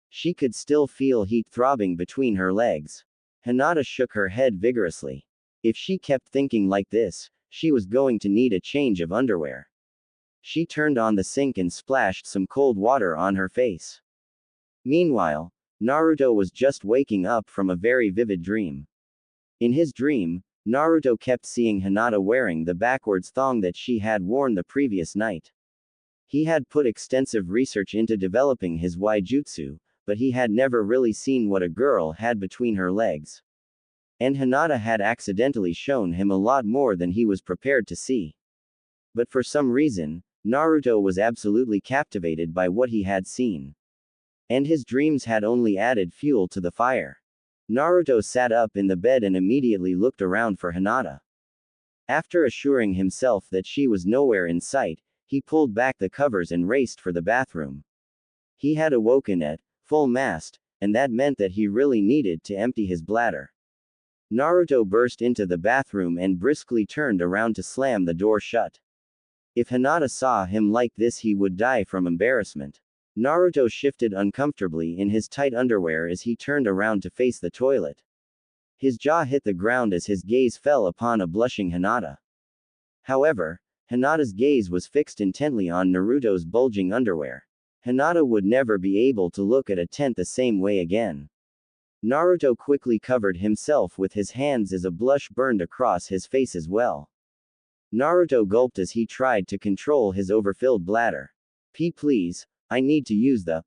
Speaker 1: She could still feel heat throbbing between her legs. Hinata shook her head vigorously. If she kept thinking like this, she was going to need a change of underwear. She turned on the sink and splashed some cold water on her face. Meanwhile, Naruto was just waking up from a very vivid dream. In his dream, Naruto kept seeing Hinata wearing the backwards thong that she had worn the previous night. He had put extensive research into developing his Waijutsu, but he had never really seen what a girl had between her legs. And Hinata had accidentally shown him a lot more than he was prepared to see. But for some reason, Naruto was absolutely captivated by what he had seen. And his dreams had only added fuel to the fire. Naruto sat up in the bed and immediately looked around for Hinata. After assuring himself that she was nowhere in sight, he pulled back the covers and raced for the bathroom. He had awoken at full mast, and that meant that he really needed to empty his bladder. Naruto burst into the bathroom and briskly turned around to slam the door shut. If Hinata saw him like this, he would die from embarrassment. Naruto shifted uncomfortably in his tight underwear as he turned around to face the toilet. His jaw hit the ground as his gaze fell upon a blushing Hinata. However, Hinata's gaze was fixed intently on Naruto's bulging underwear. Hinata would never be able to look at a tent the same way again. Naruto quickly covered himself with his hands as a blush burned across his face as well. Naruto gulped as he tried to control his overfilled bladder. Please, I need to use the,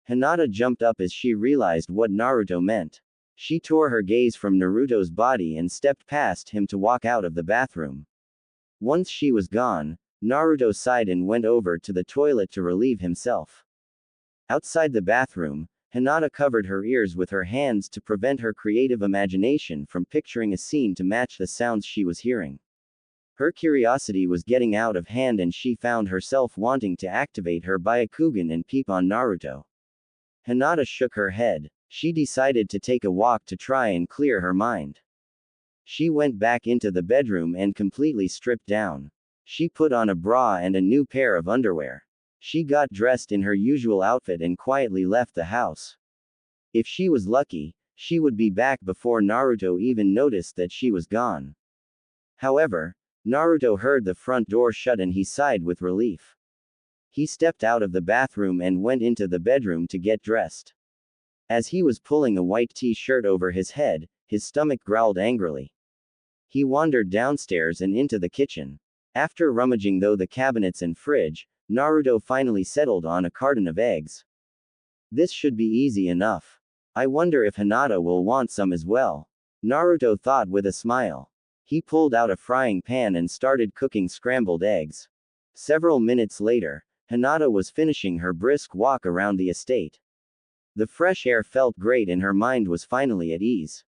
Speaker 1: Hinata jumped up as she realized what Naruto meant. She tore her gaze from Naruto's body and stepped past him to walk out of the bathroom. Once she was gone, Naruto sighed and went over to the toilet to relieve himself. Outside the bathroom, Hinata covered her ears with her hands to prevent her creative imagination from picturing a scene to match the sounds she was hearing. Her curiosity was getting out of hand and she found herself wanting to activate her Byakugan and peep on Naruto. Hinata shook her head. She decided to take a walk to try and clear her mind. She went back into the bedroom and completely stripped down. She put on a bra and a new pair of underwear. She got dressed in her usual outfit and quietly left the house. If she was lucky, she would be back before Naruto even noticed that she was gone. However, Naruto heard the front door shut and he sighed with relief. He stepped out of the bathroom and went into the bedroom to get dressed. As he was pulling a white t-shirt over his head, his stomach growled angrily. He wandered downstairs and into the kitchen. After rummaging through the cabinets and fridge, Naruto finally settled on a carton of eggs. This should be easy enough. I wonder if Hinata will want some as well. Naruto thought with a smile. He pulled out a frying pan and started cooking scrambled eggs. Several minutes later, Hinata was finishing her brisk walk around the estate. The fresh air felt great and her mind was finally at ease.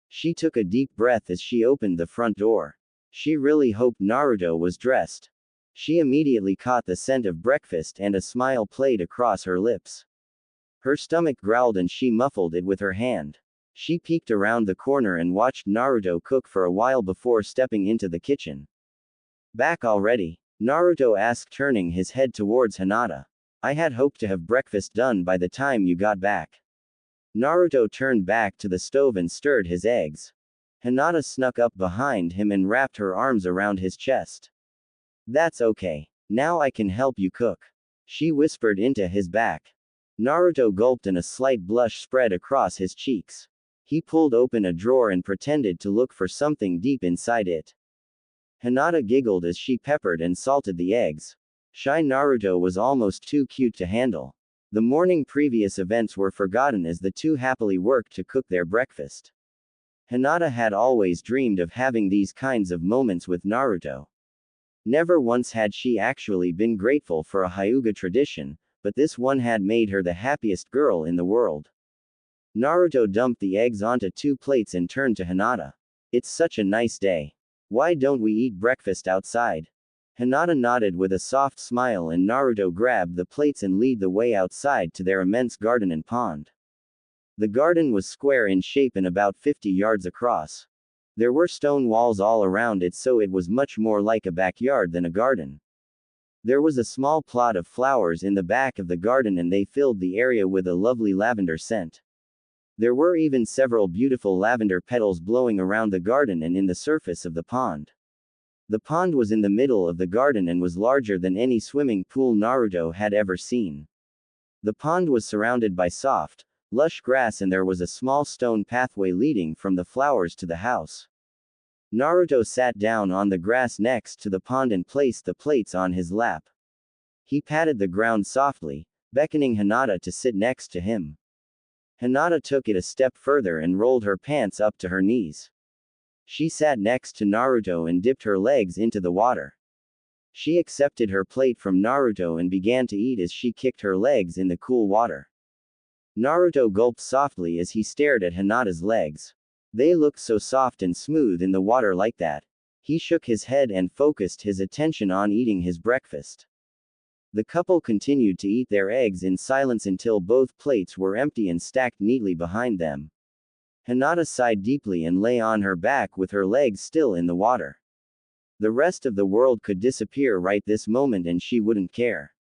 Speaker 1: She took a deep breath as she opened the front door. She really hoped Naruto was dressed. She immediately caught the scent of breakfast and a smile played across her lips. Her stomach growled and she muffled it with her hand. She peeked around the corner and watched Naruto cook for a while before stepping into the kitchen. Back already? Naruto asked, turning his head towards Hinata. I had hoped to have breakfast done by the time you got back. Naruto turned back to the stove and stirred his eggs. Hinata snuck up behind him and wrapped her arms around his chest. That's okay. Now I can help you cook. She whispered into his back. Naruto gulped and a slight blush spread across his cheeks. He pulled open a drawer and pretended to look for something deep inside it. Hinata giggled as she peppered and salted the eggs. Shy Naruto was almost too cute to handle. The morning previous events were forgotten as the two happily worked to cook their breakfast. Hinata had always dreamed of having these kinds of moments with Naruto. Never once had she actually been grateful for a Hyuga tradition, but this one had made her the happiest girl in the world. Naruto dumped the eggs onto 2 plates and turned to Hinata. It's such a nice day. Why don't we eat breakfast outside? Hinata nodded with a soft smile and Naruto grabbed the plates and led the way outside to their immense garden and pond. The garden was square in shape and about 50 yards across. There were stone walls all around it, so it was much more like a backyard than a garden. There was a small plot of flowers in the back of the garden and they filled the area with a lovely lavender scent. There were even several beautiful lavender petals blowing around the garden and in the surface of the pond. The pond was in the middle of the garden and was larger than any swimming pool Naruto had ever seen. The pond was surrounded by soft, lush grass and there was a small stone pathway leading from the flowers to the house. Naruto sat down on the grass next to the pond and placed the plates on his lap. He patted the ground softly, beckoning Hinata to sit next to him. Hinata took it a step further and rolled her pants up to her knees. She sat next to Naruto and dipped her legs into the water. She accepted her plate from Naruto and began to eat as she kicked her legs in the cool water. Naruto gulped softly as he stared at Hinata's legs. They looked so soft and smooth in the water like that. He shook his head and focused his attention on eating his breakfast. The couple continued to eat their eggs in silence until both plates were empty and stacked neatly behind them. Hinata sighed deeply and lay on her back with her legs still in the water. The rest of the world could disappear right this moment and she wouldn't care.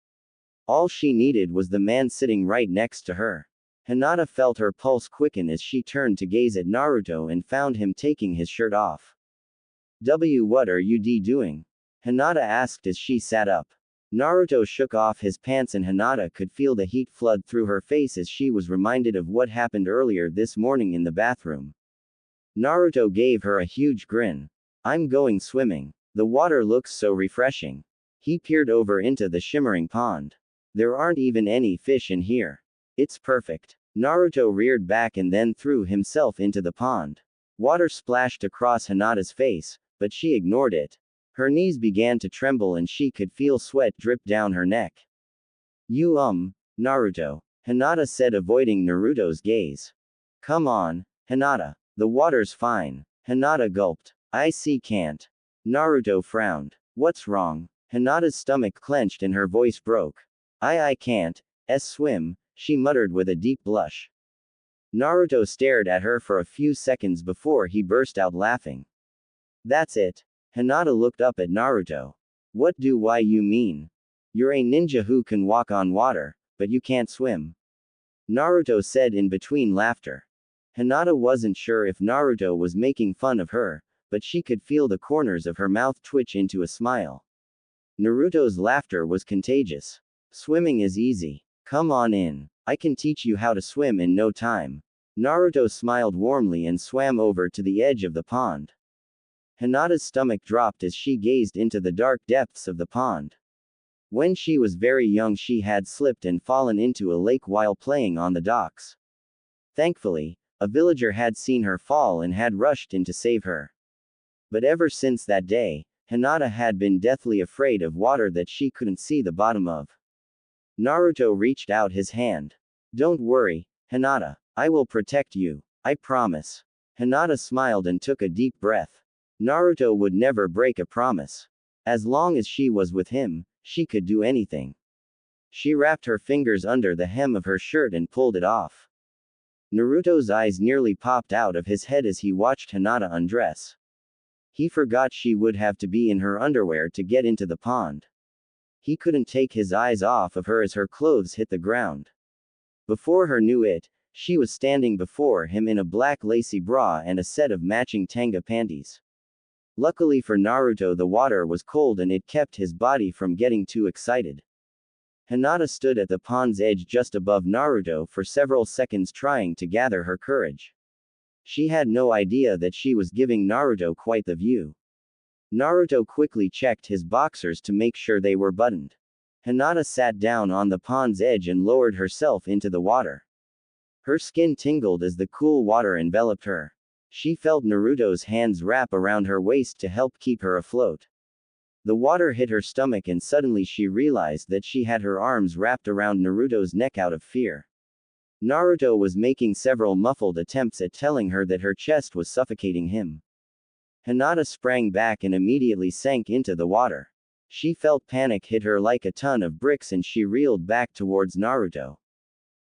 Speaker 1: All she needed was the man sitting right next to her. Hinata felt her pulse quicken as she turned to gaze at Naruto and found him taking his shirt off. What are you doing? Hinata asked as she sat up. Naruto shook off his pants and Hinata could feel the heat flood through her face as she was reminded of what happened earlier this morning in the bathroom. Naruto gave her a huge grin. I'm going swimming. The water looks so refreshing. He peered over into the shimmering pond. There aren't even any fish in here. It's perfect. Naruto reared back and then threw himself into the pond. Water splashed across Hinata's face, but she ignored it. Her knees began to tremble and she could feel sweat drip down her neck. Naruto. Hinata said, avoiding Naruto's gaze. Come on, Hinata. The water's fine. Hinata gulped. I can't. Naruto frowned. What's wrong? Hinata's stomach clenched and her voice broke. I can't swim, she muttered with a deep blush. Naruto stared at her for a few seconds before he burst out laughing. That's it. Hinata looked up at Naruto. What do you mean? You're a ninja who can walk on water, but you can't swim. Naruto said in between laughter. Hinata wasn't sure if Naruto was making fun of her, but she could feel the corners of her mouth twitch into a smile. Naruto's laughter was contagious. Swimming is easy. Come on in. I can teach you how to swim in no time. Naruto smiled warmly and swam over to the edge of the pond. Hinata's stomach dropped as she gazed into the dark depths of the pond. When she was very young, she had slipped and fallen into a lake while playing on the docks. Thankfully, a villager had seen her fall and had rushed in to save her. But ever since that day, Hinata had been deathly afraid of water that she couldn't see the bottom of. Naruto reached out his hand. Don't worry, Hinata. I will protect you. I promise. Hinata smiled and took a deep breath. Naruto would never break a promise. As long as she was with him, she could do anything. She wrapped her fingers under the hem of her shirt and pulled it off. Naruto's eyes nearly popped out of his head as he watched Hinata undress. He forgot she would have to be in her underwear to get into the pond. He couldn't take his eyes off of her as her clothes hit the ground. Before her knew it, she was standing before him in a black lacy bra and a set of matching tanga panties. Luckily for Naruto, the water was cold and it kept his body from getting too excited. Hinata stood at the pond's edge just above Naruto for several seconds trying to gather her courage. She had no idea that she was giving Naruto quite the view. Naruto quickly checked his boxers to make sure they were buttoned. Hinata sat down on the pond's edge and lowered herself into the water. Her skin tingled as the cool water enveloped her. She felt Naruto's hands wrap around her waist to help keep her afloat. The water hit her stomach and suddenly she realized that she had her arms wrapped around Naruto's neck out of fear. Naruto was making several muffled attempts at telling her that her chest was suffocating him. Hinata sprang back and immediately sank into the water. She felt panic hit her like a ton of bricks and she reeled back towards Naruto.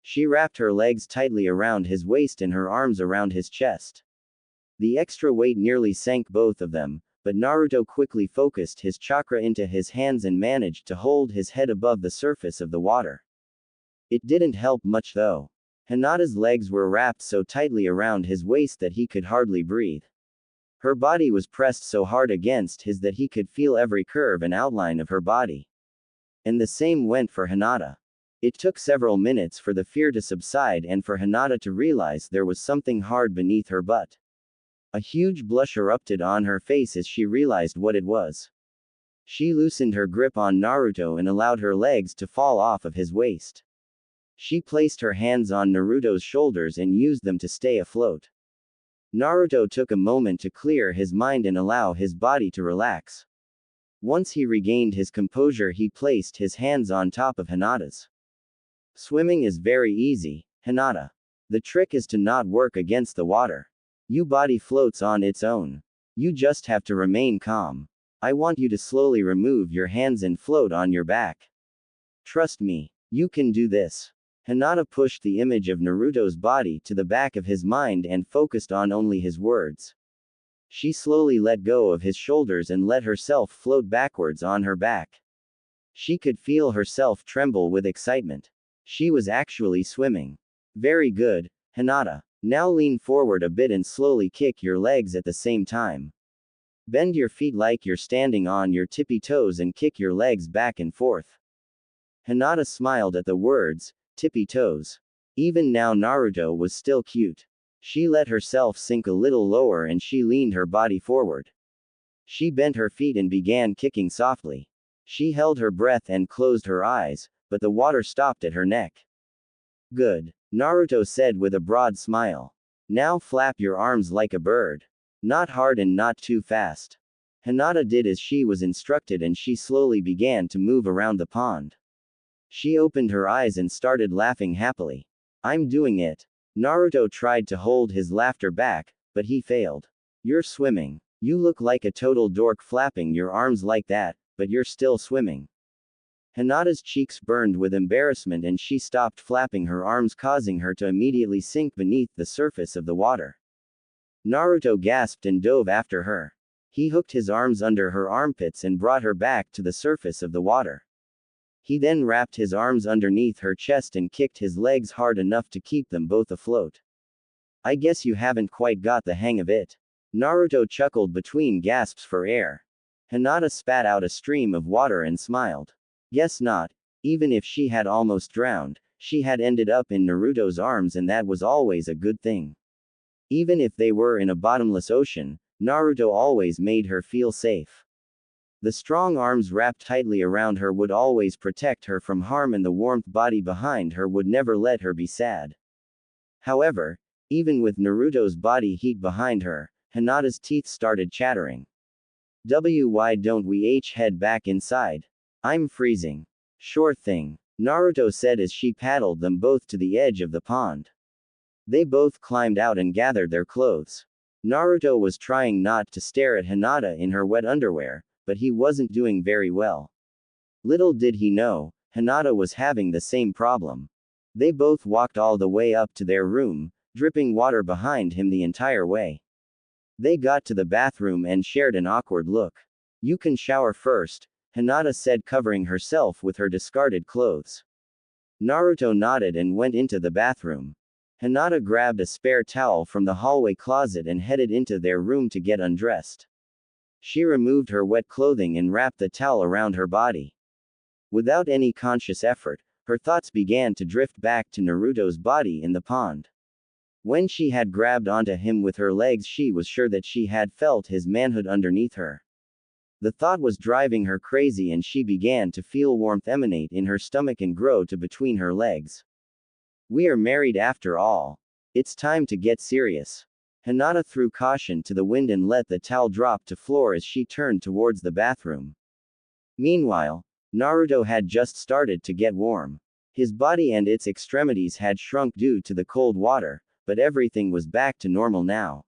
Speaker 1: She wrapped her legs tightly around his waist and her arms around his chest. The extra weight nearly sank both of them, but Naruto quickly focused his chakra into his hands and managed to hold his head above the surface of the water. It didn't help much though. Hinata's legs were wrapped so tightly around his waist that he could hardly breathe. Her body was pressed so hard against his that he could feel every curve and outline of her body. And the same went for Hinata. It took several minutes for the fear to subside and for Hinata to realize there was something hard beneath her butt. A huge blush erupted on her face as she realized what it was. She loosened her grip on Naruto and allowed her legs to fall off of his waist. She placed her hands on Naruto's shoulders and used them to stay afloat. Naruto took a moment to clear his mind and allow his body to relax. Once he regained his composure, he placed his hands on top of Hinata's. Swimming is very easy, Hinata. The trick is to not work against the water. Your body floats on its own. You just have to remain calm. I want you to slowly remove your hands and float on your back. Trust me, you can do this. Hinata pushed the image of Naruto's body to the back of his mind and focused on only his words. She slowly let go of his shoulders and let herself float backwards on her back. She could feel herself tremble with excitement. She was actually swimming. Very good, Hinata. Now lean forward a bit and slowly kick your legs at the same time. Bend your feet like you're standing on your tippy toes and kick your legs back and forth. Hinata smiled at the words, tippy toes. Even now Naruto was still cute. She let herself sink a little lower and she leaned her body forward. She bent her feet and began kicking softly. She held her breath and closed her eyes, but the water stopped at her neck. Good, Naruto said with a broad smile. Now flap your arms like a bird. Not hard and not too fast. Hinata did as she was instructed and she slowly began to move around the pond. She opened her eyes and started laughing happily. I'm doing it. Naruto tried to hold his laughter back, but he failed. You're swimming. You look like a total dork flapping your arms like that, but you're still swimming. Hinata's cheeks burned with embarrassment and she stopped flapping her arms, causing her to immediately sink beneath the surface of the water. Naruto gasped and dove after her. He hooked his arms under her armpits and brought her back to the surface of the water. He then wrapped his arms underneath her chest and kicked his legs hard enough to keep them both afloat. I guess you haven't quite got the hang of it. Naruto chuckled between gasps for air. Hinata spat out a stream of water and smiled. Guess not. Even if she had almost drowned, she had ended up in Naruto's arms and that was always a good thing. Even if they were in a bottomless ocean, Naruto always made her feel safe. The strong arms wrapped tightly around her would always protect her from harm and the warmth body behind her would never let her be sad. However, even with Naruto's body heat behind her, Hinata's teeth started chattering. Why don't we head back inside? I'm freezing. Sure thing, Naruto said as she paddled them both to the edge of the pond. They both climbed out and gathered their clothes. Naruto was trying not to stare at Hinata in her wet underwear, but he wasn't doing very well. Little did he know, Hinata was having the same problem. They both walked all the way up to their room, dripping water behind him the entire way. They got to the bathroom and shared an awkward look. You can shower first, Hinata said, covering herself with her discarded clothes. Naruto nodded and went into the bathroom. Hinata grabbed a spare towel from the hallway closet and headed into their room to get undressed. She removed her wet clothing and wrapped the towel around her body. Without any conscious effort, her thoughts began to drift back to Naruto's body in the pond. When she had grabbed onto him with her legs, she was sure that she had felt his manhood underneath her. The thought was driving her crazy, and she began to feel warmth emanate in her stomach and grow to between her legs. We are married after all. It's time to get serious. Hinata threw caution to the wind and let the towel drop to floor as she turned towards the bathroom. Meanwhile, Naruto had just started to get warm. His body and its extremities had shrunk due to the cold water, but everything was back to normal now.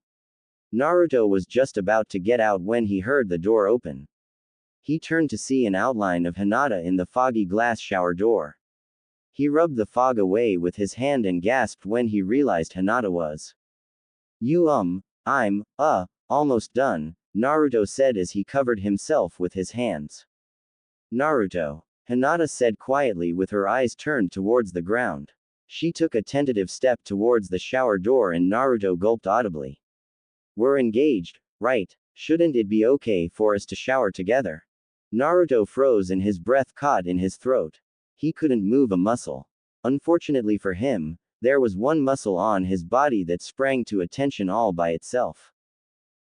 Speaker 1: Naruto was just about to get out when he heard the door open. He turned to see an outline of Hinata in the foggy glass shower door. He rubbed the fog away with his hand and gasped when he realized Hinata was. I'm almost done, Naruto said as he covered himself with his hands. Naruto, Hinata said quietly with her eyes turned towards the ground. She took a tentative step towards the shower door and Naruto gulped audibly. We're engaged, right? Shouldn't it be okay for us to shower together? Naruto froze and his breath caught in his throat. He couldn't move a muscle. Unfortunately for him, there was one muscle on his body that sprang to attention all by itself.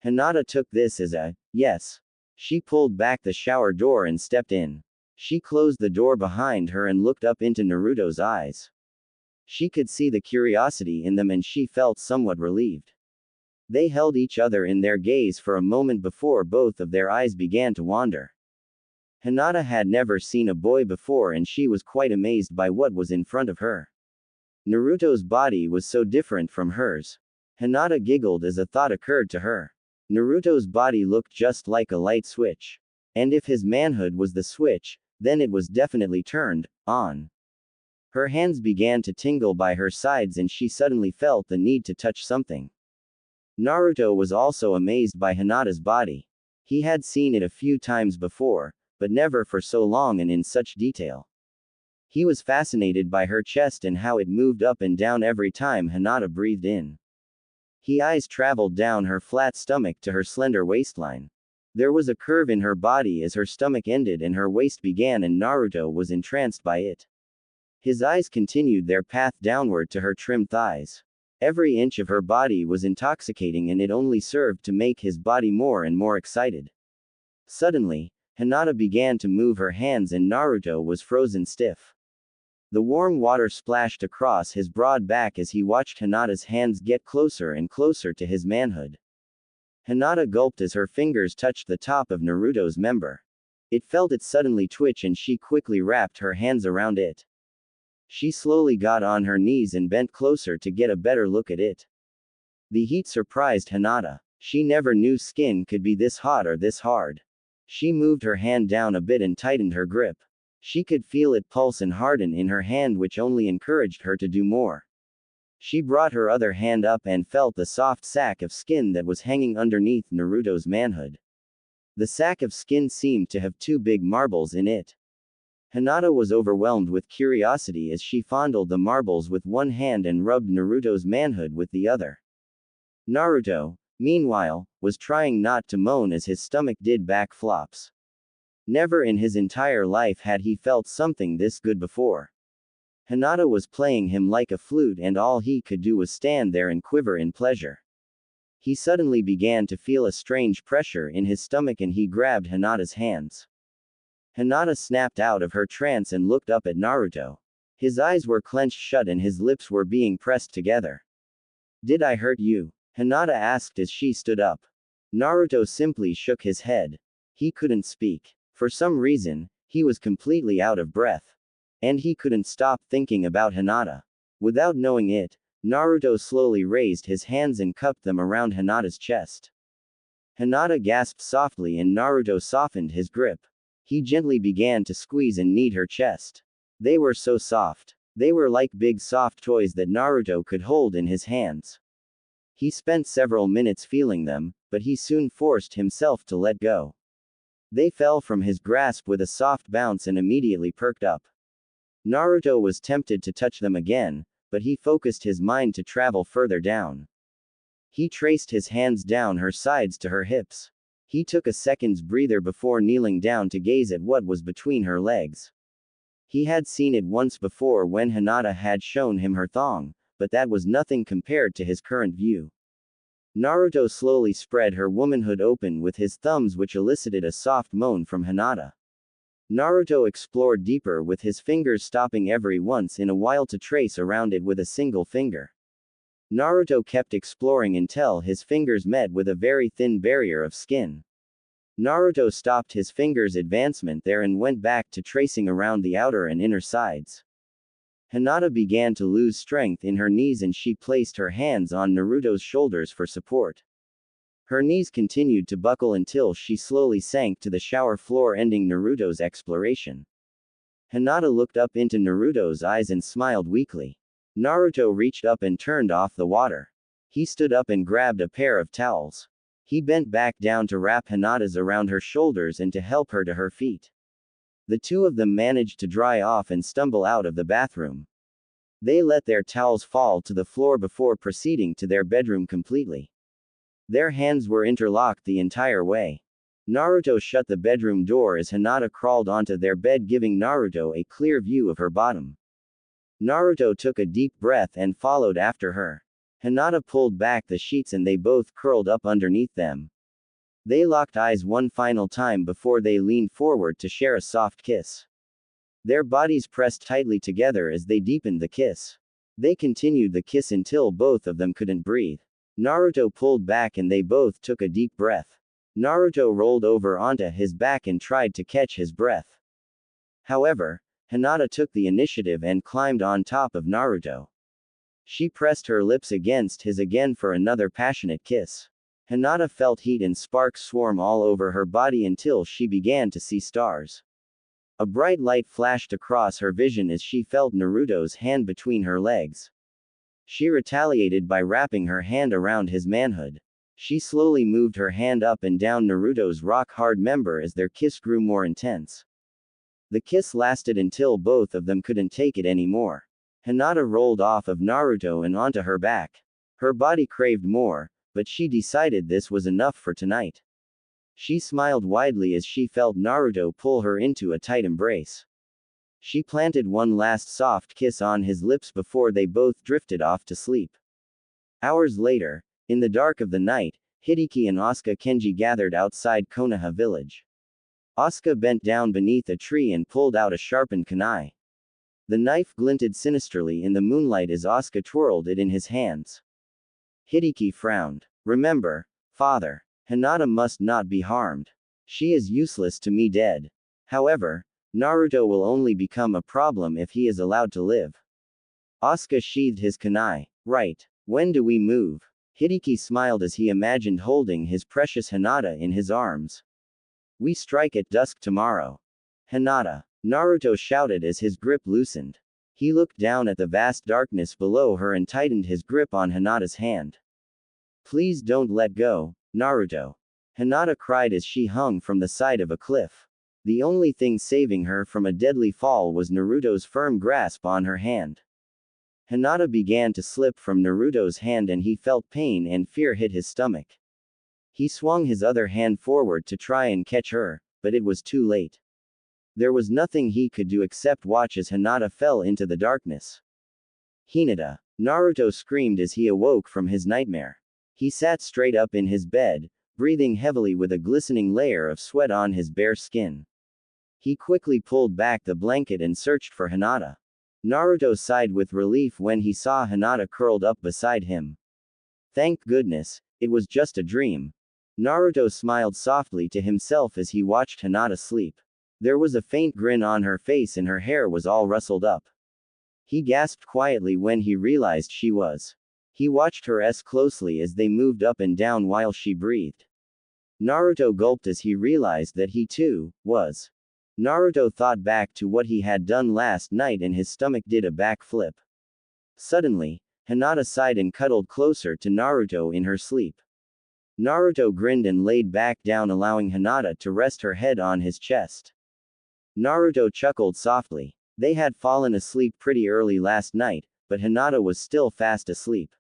Speaker 1: Hinata took this as a yes. She pulled back the shower door and stepped in. She closed the door behind her and looked up into Naruto's eyes. She could see the curiosity in them and she felt somewhat relieved. They held each other in their gaze for a moment before both of their eyes began to wander. Hinata had never seen a boy before and she was quite amazed by what was in front of her. Naruto's body was so different from hers. Hinata giggled as a thought occurred to her. Naruto's body looked just like a light switch. And if his manhood was the switch, then it was definitely turned on. Her hands began to tingle by her sides and she suddenly felt the need to touch something. Naruto was also amazed by Hinata's body. He had seen it a few times before, but never for so long and in such detail. He was fascinated by her chest and how it moved up and down every time Hinata breathed in. His eyes traveled down her flat stomach to her slender waistline. There was a curve in her body as her stomach ended and her waist began, and Naruto was entranced by it. His eyes continued their path downward to her trim thighs. Every inch of her body was intoxicating and it only served to make his body more and more excited. Suddenly, Hinata began to move her hands and Naruto was frozen stiff. The warm water splashed across his broad back as he watched Hinata's hands get closer and closer to his manhood. Hinata gulped as her fingers touched the top of Naruto's member. It felt it suddenly twitch and she quickly wrapped her hands around it. She slowly got on her knees and bent closer to get a better look at it. The heat surprised Hinata. She never knew skin could be this hot or this hard. She moved her hand down a bit and tightened her grip. She could feel it pulse and harden in her hand, which only encouraged her to do more. She brought her other hand up and felt the soft sack of skin that was hanging underneath Naruto's manhood. The sack of skin seemed to have two big marbles in it. Hinata was overwhelmed with curiosity as she fondled the marbles with one hand and rubbed Naruto's manhood with the other. Naruto, meanwhile, was trying not to moan as his stomach did back flops. Never in his entire life had he felt something this good before. Hinata was playing him like a flute and all he could do was stand there and quiver in pleasure. He suddenly began to feel a strange pressure in his stomach and he grabbed Hinata's hands. Hinata snapped out of her trance and looked up at Naruto. His eyes were clenched shut and his lips were being pressed together. Did I hurt you? Hinata asked as she stood up. Naruto simply shook his head. He couldn't speak. For some reason, he was completely out of breath. And he couldn't stop thinking about Hinata. Without knowing it, Naruto slowly raised his hands and cupped them around Hinata's chest. Hinata gasped softly and Naruto softened his grip. He gently began to squeeze and knead her chest. They were so soft. They were like big soft toys that Naruto could hold in his hands. He spent several minutes feeling them, but he soon forced himself to let go. They fell from his grasp with a soft bounce and immediately perked up. Naruto was tempted to touch them again, but he focused his mind to travel further down. He traced his hands down her sides to her hips. He took a second's breather before kneeling down to gaze at what was between her legs. He had seen it once before when Hinata had shown him her thong, but that was nothing compared to his current view. Naruto slowly spread her womanhood open with his thumbs, which elicited a soft moan from Hinata. Naruto explored deeper with his fingers, stopping every once in a while to trace around it with a single finger. Naruto kept exploring until his fingers met with a very thin barrier of skin. Naruto stopped his fingers' advancement there and went back to tracing around the outer and inner sides. Hinata began to lose strength in her knees and she placed her hands on Naruto's shoulders for support. Her knees continued to buckle until she slowly sank to the shower floor, ending Naruto's exploration. Hinata looked up into Naruto's eyes and smiled weakly. Naruto reached up and turned off the water. He stood up and grabbed a pair of towels. He bent back down to wrap Hinata's around her shoulders and to help her to her feet. The two of them managed to dry off and stumble out of the bathroom. They let their towels fall to the floor before proceeding to their bedroom completely. Their hands were interlocked the entire way. Naruto shut the bedroom door as Hinata crawled onto their bed, giving Naruto a clear view of her bottom. Naruto took a deep breath and followed after her. Hinata pulled back the sheets and they both curled up underneath them. They locked eyes one final time before they leaned forward to share a soft kiss. Their bodies pressed tightly together as they deepened the kiss. They continued the kiss until both of them couldn't breathe. Naruto pulled back and they both took a deep breath. Naruto rolled over onto his back and tried to catch his breath. However, Hinata took the initiative and climbed on top of Naruto. She pressed her lips against his again for another passionate kiss. Hinata felt heat and sparks swarm all over her body until she began to see stars. A bright light flashed across her vision as she felt Naruto's hand between her legs. She retaliated by wrapping her hand around his manhood. She slowly moved her hand up and down Naruto's rock-hard member as their kiss grew more intense. The kiss lasted until both of them couldn't take it anymore. Hinata rolled off of Naruto and onto her back. Her body craved more, but she decided this was enough for tonight. She smiled widely as she felt Naruto pull her into a tight embrace. She planted one last soft kiss on his lips before they both drifted off to sleep. Hours later, in the dark of the night, Hideki and Asuka Kenji gathered outside Konoha village. Asuka bent down beneath a tree and pulled out a sharpened kunai. The knife glinted sinisterly in the moonlight as Asuka twirled it in his hands. Hideki frowned. Remember, father, Hinata must not be harmed. She is useless to me dead. However, Naruto will only become a problem if he is allowed to live. Asuka sheathed his kunai. Right. When do we move? Hideki smiled as he imagined holding his precious Hinata in his arms. We strike at dusk tomorrow. Hinata. Naruto shouted as his grip loosened. He looked down at the vast darkness below her and tightened his grip on Hinata's hand. Please don't let go, Naruto. Hinata cried as she hung from the side of a cliff. The only thing saving her from a deadly fall was Naruto's firm grasp on her hand. Hinata began to slip from Naruto's hand and he felt pain and fear hit his stomach. He swung his other hand forward to try and catch her, but it was too late. There was nothing he could do except watch as Hinata fell into the darkness. Hinata. Naruto screamed as he awoke from his nightmare. He sat straight up in his bed, breathing heavily with a glistening layer of sweat on his bare skin. He quickly pulled back the blanket and searched for Hinata. Naruto sighed with relief when he saw Hinata curled up beside him. Thank goodness, it was just a dream. Naruto smiled softly to himself as he watched Hinata sleep. There was a faint grin on her face and her hair was all rustled up. He gasped quietly when he realized she was. He watched her closely as they moved up and down while she breathed. Naruto gulped as he realized that he too was. Naruto thought back to what he had done last night and his stomach did a backflip. Suddenly, Hinata sighed and cuddled closer to Naruto in her sleep. Naruto grinned and laid back down, allowing Hinata to rest her head on his chest. Naruto chuckled softly. They had fallen asleep pretty early last night, but Hinata was still fast asleep.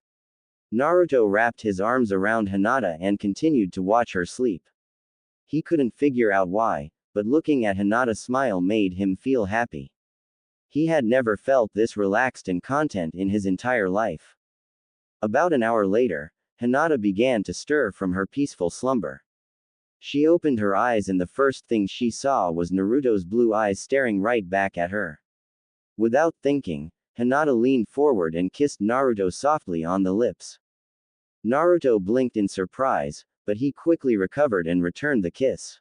Speaker 1: Naruto wrapped his arms around Hinata and continued to watch her sleep. He couldn't figure out why, but looking at Hinata's smile made him feel happy. He had never felt this relaxed and content in his entire life. About an hour later, Hinata began to stir from her peaceful slumber. She opened her eyes and the first thing she saw was Naruto's blue eyes staring right back at her. Without thinking, Hinata leaned forward and kissed Naruto softly on the lips. Naruto blinked in surprise, but he quickly recovered and returned the kiss.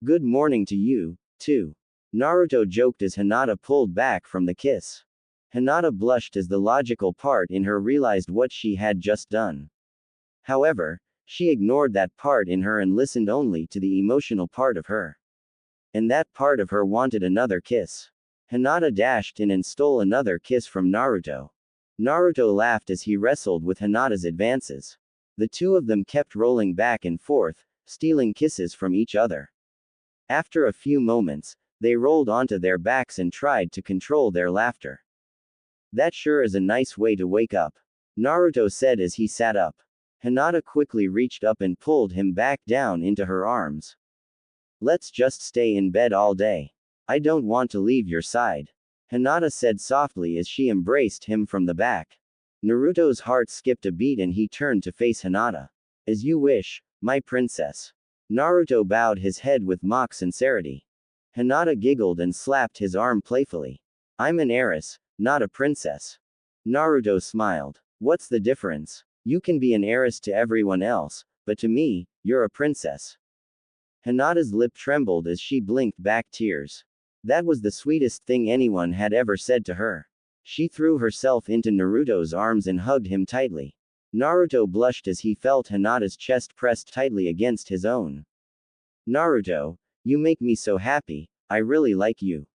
Speaker 1: Good morning to you, too. Naruto joked as Hinata pulled back from the kiss. Hinata blushed as the logical part in her realized what she had just done. However, she ignored that part in her and listened only to the emotional part of her. And that part of her wanted another kiss. Hinata dashed in and stole another kiss from Naruto. Naruto laughed as he wrestled with Hinata's advances. The two of them kept rolling back and forth, stealing kisses from each other. After a few moments, they rolled onto their backs and tried to control their laughter. That sure is a nice way to wake up, Naruto said as he sat up. Hinata quickly reached up and pulled him back down into her arms. Let's just stay in bed all day. I don't want to leave your side, Hinata said softly as she embraced him from the back. Naruto's heart skipped a beat and he turned to face Hinata. As you wish, my princess. Naruto bowed his head with mock sincerity. Hinata giggled and slapped his arm playfully. I'm an heiress, not a princess. Naruto smiled. What's the difference? You can be an heiress to everyone else, but to me, you're a princess. Hinata's lip trembled as she blinked back tears. That was the sweetest thing anyone had ever said to her. She threw herself into Naruto's arms and hugged him tightly. Naruto blushed as he felt Hinata's chest pressed tightly against his own. Naruto, you make me so happy, I really like you.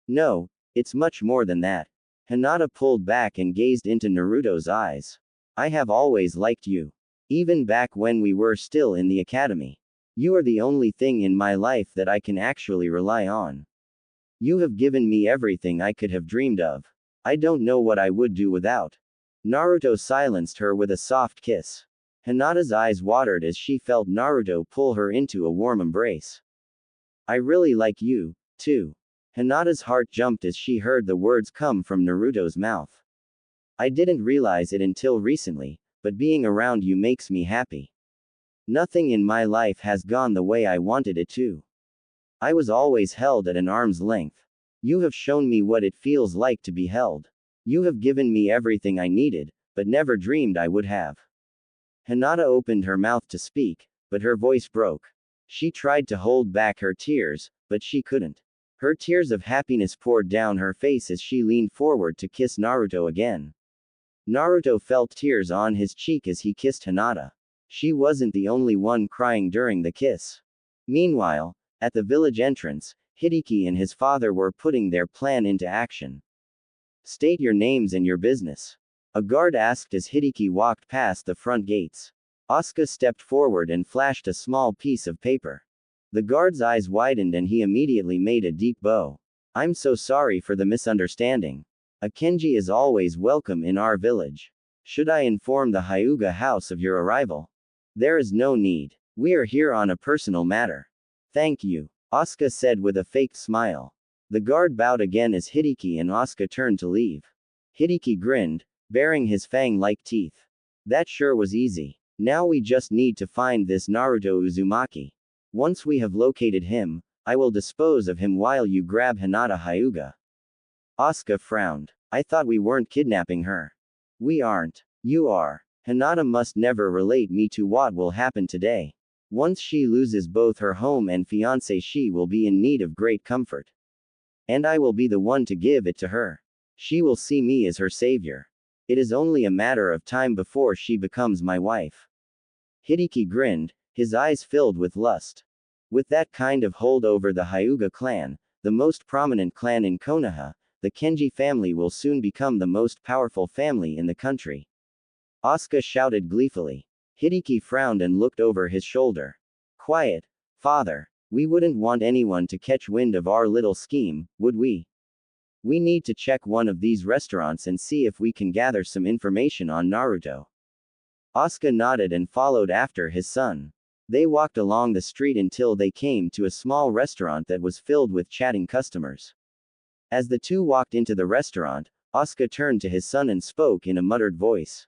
Speaker 1: No, it's much more than that. Hinata pulled back and gazed into Naruto's eyes. I have always liked you. Even back when we were still in the academy. You are the only thing in my life that I can actually rely on. You have given me everything I could have dreamed of. I don't know what I would do without. Naruto silenced her with a soft kiss. Hinata's eyes watered as she felt Naruto pull her into a warm embrace. I really like you, too. Hinata's heart jumped as she heard the words come from Naruto's mouth. I didn't realize it until recently, but being around you makes me happy. Nothing in my life has gone the way I wanted it to. I was always held at an arm's length. You have shown me what it feels like to be held. You have given me everything I needed, but never dreamed I would have. Hinata opened her mouth to speak, but her voice broke. She tried to hold back her tears, but she couldn't. Her tears of happiness poured down her face as she leaned forward to kiss Naruto again. Naruto felt tears on his cheek as he kissed Hinata. She wasn't the only one crying during the kiss. Meanwhile, at the village entrance, Hideki and his father were putting their plan into action. State your names and your business, a guard asked as Hideki walked past the front gates. Asuka stepped forward and flashed a small piece of paper. The guard's eyes widened and he immediately made a deep bow. I'm so sorry for the misunderstanding. A Kenji is always welcome in our village. Should I inform the Hyuga house of your arrival? There is no need. We are here on a personal matter. Thank you, Asuka said with a fake smile. The guard bowed again as Hideki and Asuka turned to leave. Hideki grinned, baring his fang-like teeth. That sure was easy. Now we just need to find this Naruto Uzumaki. Once we have located him, I will dispose of him while you grab Hinata Hyuga. Asuka frowned. I thought we weren't kidnapping her. We aren't. You are. Hinata must never relate me to what will happen today. Once she loses both her home and fiancé, she will be in need of great comfort. And I will be the one to give it to her. She will see me as her savior. It is only a matter of time before she becomes my wife. Hideki grinned, his eyes filled with lust. With that kind of hold over the Hyuga clan, the most prominent clan in Konoha, the Kenji family will soon become the most powerful family in the country. Asuka shouted gleefully. Hideki frowned and looked over his shoulder. Quiet, father. We wouldn't want anyone to catch wind of our little scheme, would we? We need to check one of these restaurants and see if we can gather some information on Naruto. Asuka nodded and followed after his son. They walked along the street until they came to a small restaurant that was filled with chatting customers. As the two walked into the restaurant, Asuka turned to his son and spoke in a muttered voice.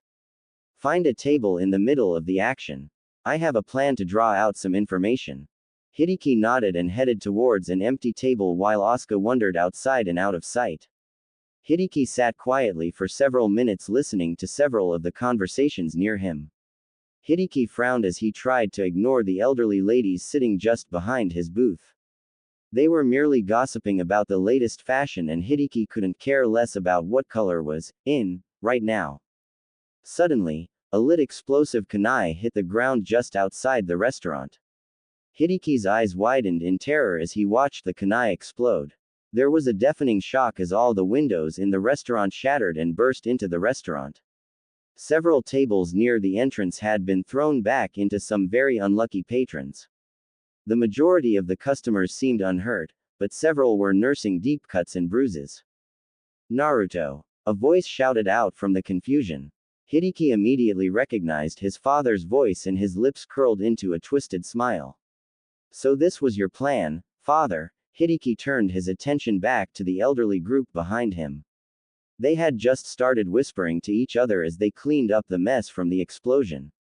Speaker 1: Find a table in the middle of the action. I have a plan to draw out some information. Hideki nodded and headed towards an empty table while Asuka wandered outside and out of sight. Hideki sat quietly for several minutes listening to several of the conversations near him. Hideki frowned as he tried to ignore the elderly ladies sitting just behind his booth. They were merely gossiping about the latest fashion and Hideki couldn't care less about what color was in right now. Suddenly, a lit explosive kunai hit the ground just outside the restaurant. Hideki's eyes widened in terror as he watched the kunai explode. There was a deafening shock as all the windows in the restaurant shattered and burst into the restaurant. Several tables near the entrance had been thrown back into some very unlucky patrons. The majority of the customers seemed unhurt, but several were nursing deep cuts and bruises. Naruto! A voice shouted out from the confusion. Hideki immediately recognized his father's voice and his lips curled into a twisted smile. So this was your plan, father? Hideki turned his attention back to the elderly group behind him. They had just started whispering to each other as they cleaned up the mess from the explosion.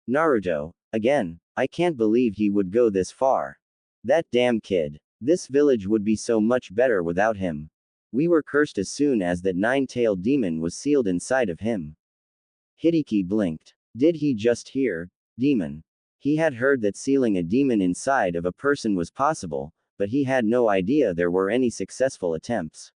Speaker 1: Naruto, again, I can't believe he would go this far. That damn kid. This village would be so much better without him. We were cursed as soon as that nine-tailed demon was sealed inside of him. Hideki blinked. Did he just hear? Demon. He had heard that sealing a demon inside of a person was possible, but he had no idea there were any successful attempts.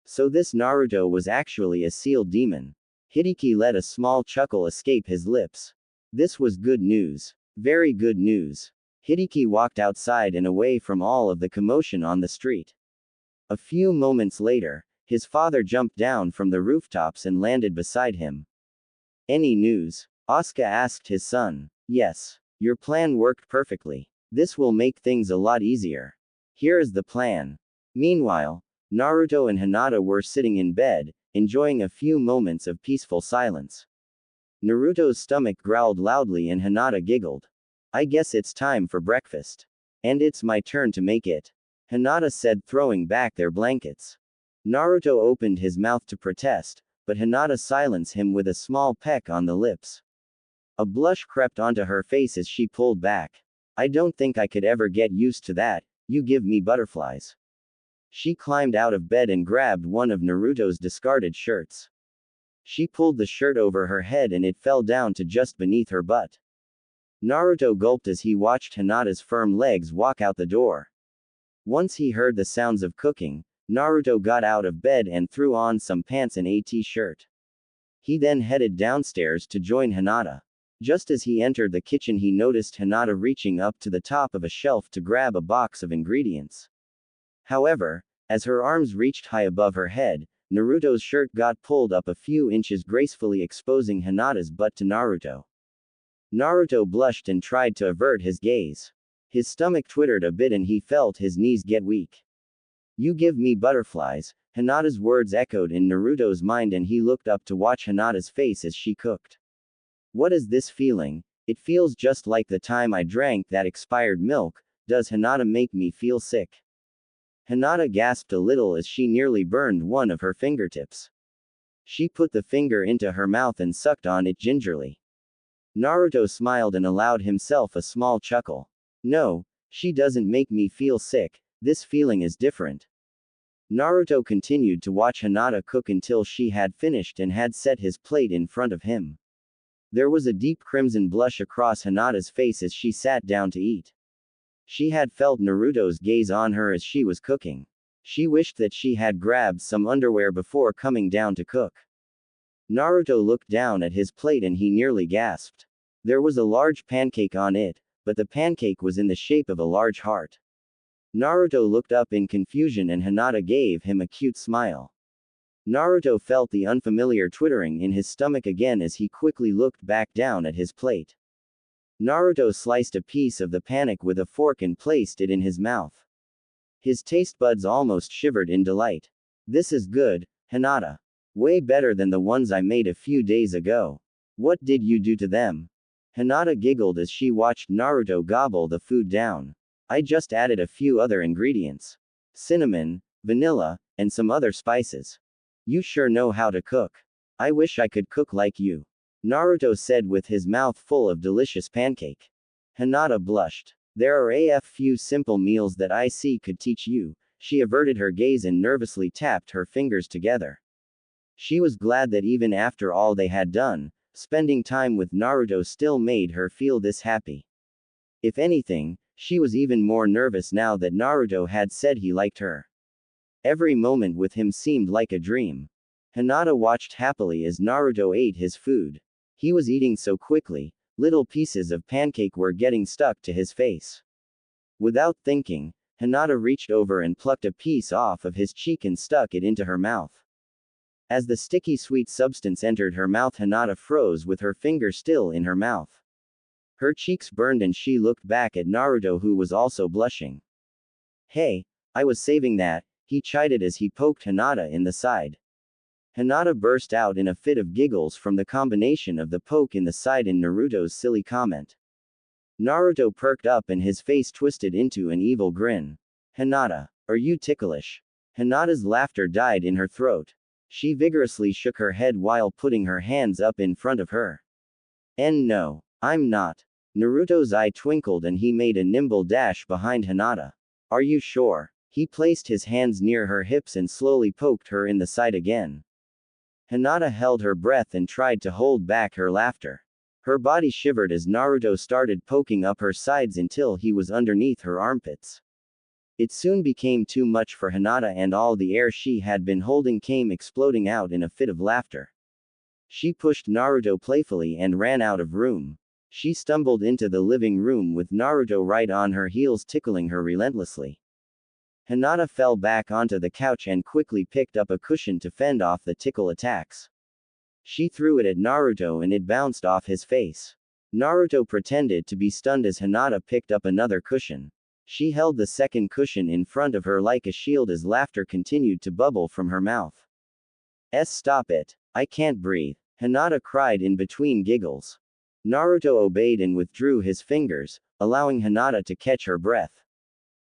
Speaker 1: So this Naruto was actually a sealed demon. Hideki let a small chuckle escape his lips. This was good news. Very good news. Hideki walked outside and away from all of the commotion on the street. A few moments later, his father jumped down from the rooftops and landed beside him. Any news? Asuka asked his son. Yes. Your plan worked perfectly. This will make things a lot easier. Here is the plan. Meanwhile, Naruto and Hinata were sitting in bed, enjoying a few moments of peaceful silence. Naruto's stomach growled loudly and Hinata giggled. I guess it's time for breakfast. And it's my turn to make it. Hinata said, throwing back their blankets. Naruto opened his mouth to protest, but Hinata silenced him with a small peck on the lips. A blush crept onto her face as she pulled back. I don't think I could ever get used to that, you give me butterflies. She climbed out of bed and grabbed one of Naruto's discarded shirts. She pulled the shirt over her head and it fell down to just beneath her butt. Naruto gulped as he watched Hinata's firm legs walk out the door. Once he heard the sounds of cooking, Naruto got out of bed and threw on some pants and a t-shirt. He then headed downstairs to join Hinata. Just as he entered the kitchen he noticed Hinata reaching up to the top of a shelf to grab a box of ingredients. However, as her arms reached high above her head, Naruto's shirt got pulled up a few inches, gracefully exposing Hinata's butt to Naruto. Naruto blushed and tried to avert his gaze. His stomach twittered a bit and he felt his knees get weak. You give me butterflies, Hinata's words echoed in Naruto's mind and he looked up to watch Hinata's face as she cooked. What is this feeling? It feels just like the time I drank that expired milk. Does Hinata make me feel sick? Hinata gasped a little as she nearly burned one of her fingertips. She put the finger into her mouth and sucked on it gingerly. Naruto smiled and allowed himself a small chuckle. No, she doesn't make me feel sick, this feeling is different. Naruto continued to watch Hinata cook until she had finished and had set his plate in front of him. There was a deep crimson blush across Hinata's face as she sat down to eat. She had felt Naruto's gaze on her as she was cooking. She wished that she had grabbed some underwear before coming down to cook. Naruto looked down at his plate and he nearly gasped. There was a large pancake on it, but the pancake was in the shape of a large heart. Naruto looked up in confusion and Hinata gave him a cute smile. Naruto felt the unfamiliar twittering in his stomach again as he quickly looked back down at his plate. Naruto sliced a piece of the pancake with a fork and placed it in his mouth. His taste buds almost shivered in delight. This is good, Hinata. Way better than the ones I made a few days ago. What did you do to them? Hinata giggled as she watched Naruto gobble the food down. I just added a few other ingredients. Cinnamon, vanilla, and some other spices. You sure know how to cook. I wish I could cook like you. Naruto said with his mouth full of delicious pancake. Hinata blushed. There are a few simple meals that I see could teach you. She averted her gaze and nervously tapped her fingers together. She was glad that even after all they had done, spending time with Naruto still made her feel this happy. If anything, she was even more nervous now that Naruto had said he liked her. Every moment with him seemed like a dream. Hinata watched happily as Naruto ate his food. He was eating so quickly, little pieces of pancake were getting stuck to his face. Without thinking, Hinata reached over and plucked a piece off of his cheek and stuck it into her mouth. As the sticky sweet substance entered her mouth, Hinata froze with her finger still in her mouth. Her cheeks burned and she looked back at Naruto, who was also blushing. Hey, I was saving that, he chided as he poked Hinata in the side. Hinata burst out in a fit of giggles from the combination of the poke in the side and Naruto's silly comment. Naruto perked up and his face twisted into an evil grin. Hinata, are you ticklish? Hinata's laughter died in her throat. She vigorously shook her head while putting her hands up in front of her. No, I'm not. Naruto's eye twinkled and he made a nimble dash behind Hinata. Are you sure? He placed his hands near her hips and slowly poked her in the side again. Hinata held her breath and tried to hold back her laughter. Her body shivered as Naruto started poking up her sides until he was underneath her armpits. It soon became too much for Hinata and all the air she had been holding came exploding out in a fit of laughter. She pushed Naruto playfully and ran out of room. She stumbled into the living room with Naruto right on her heels tickling her relentlessly. Hinata fell back onto the couch and quickly picked up a cushion to fend off the tickle attacks. She threw it at Naruto and it bounced off his face. Naruto pretended to be stunned as Hinata picked up another cushion. She held the second cushion in front of her like a shield as laughter continued to bubble from her mouth. Stop it. I can't breathe. Hinata cried in between giggles. Naruto obeyed and withdrew his fingers, allowing Hinata to catch her breath.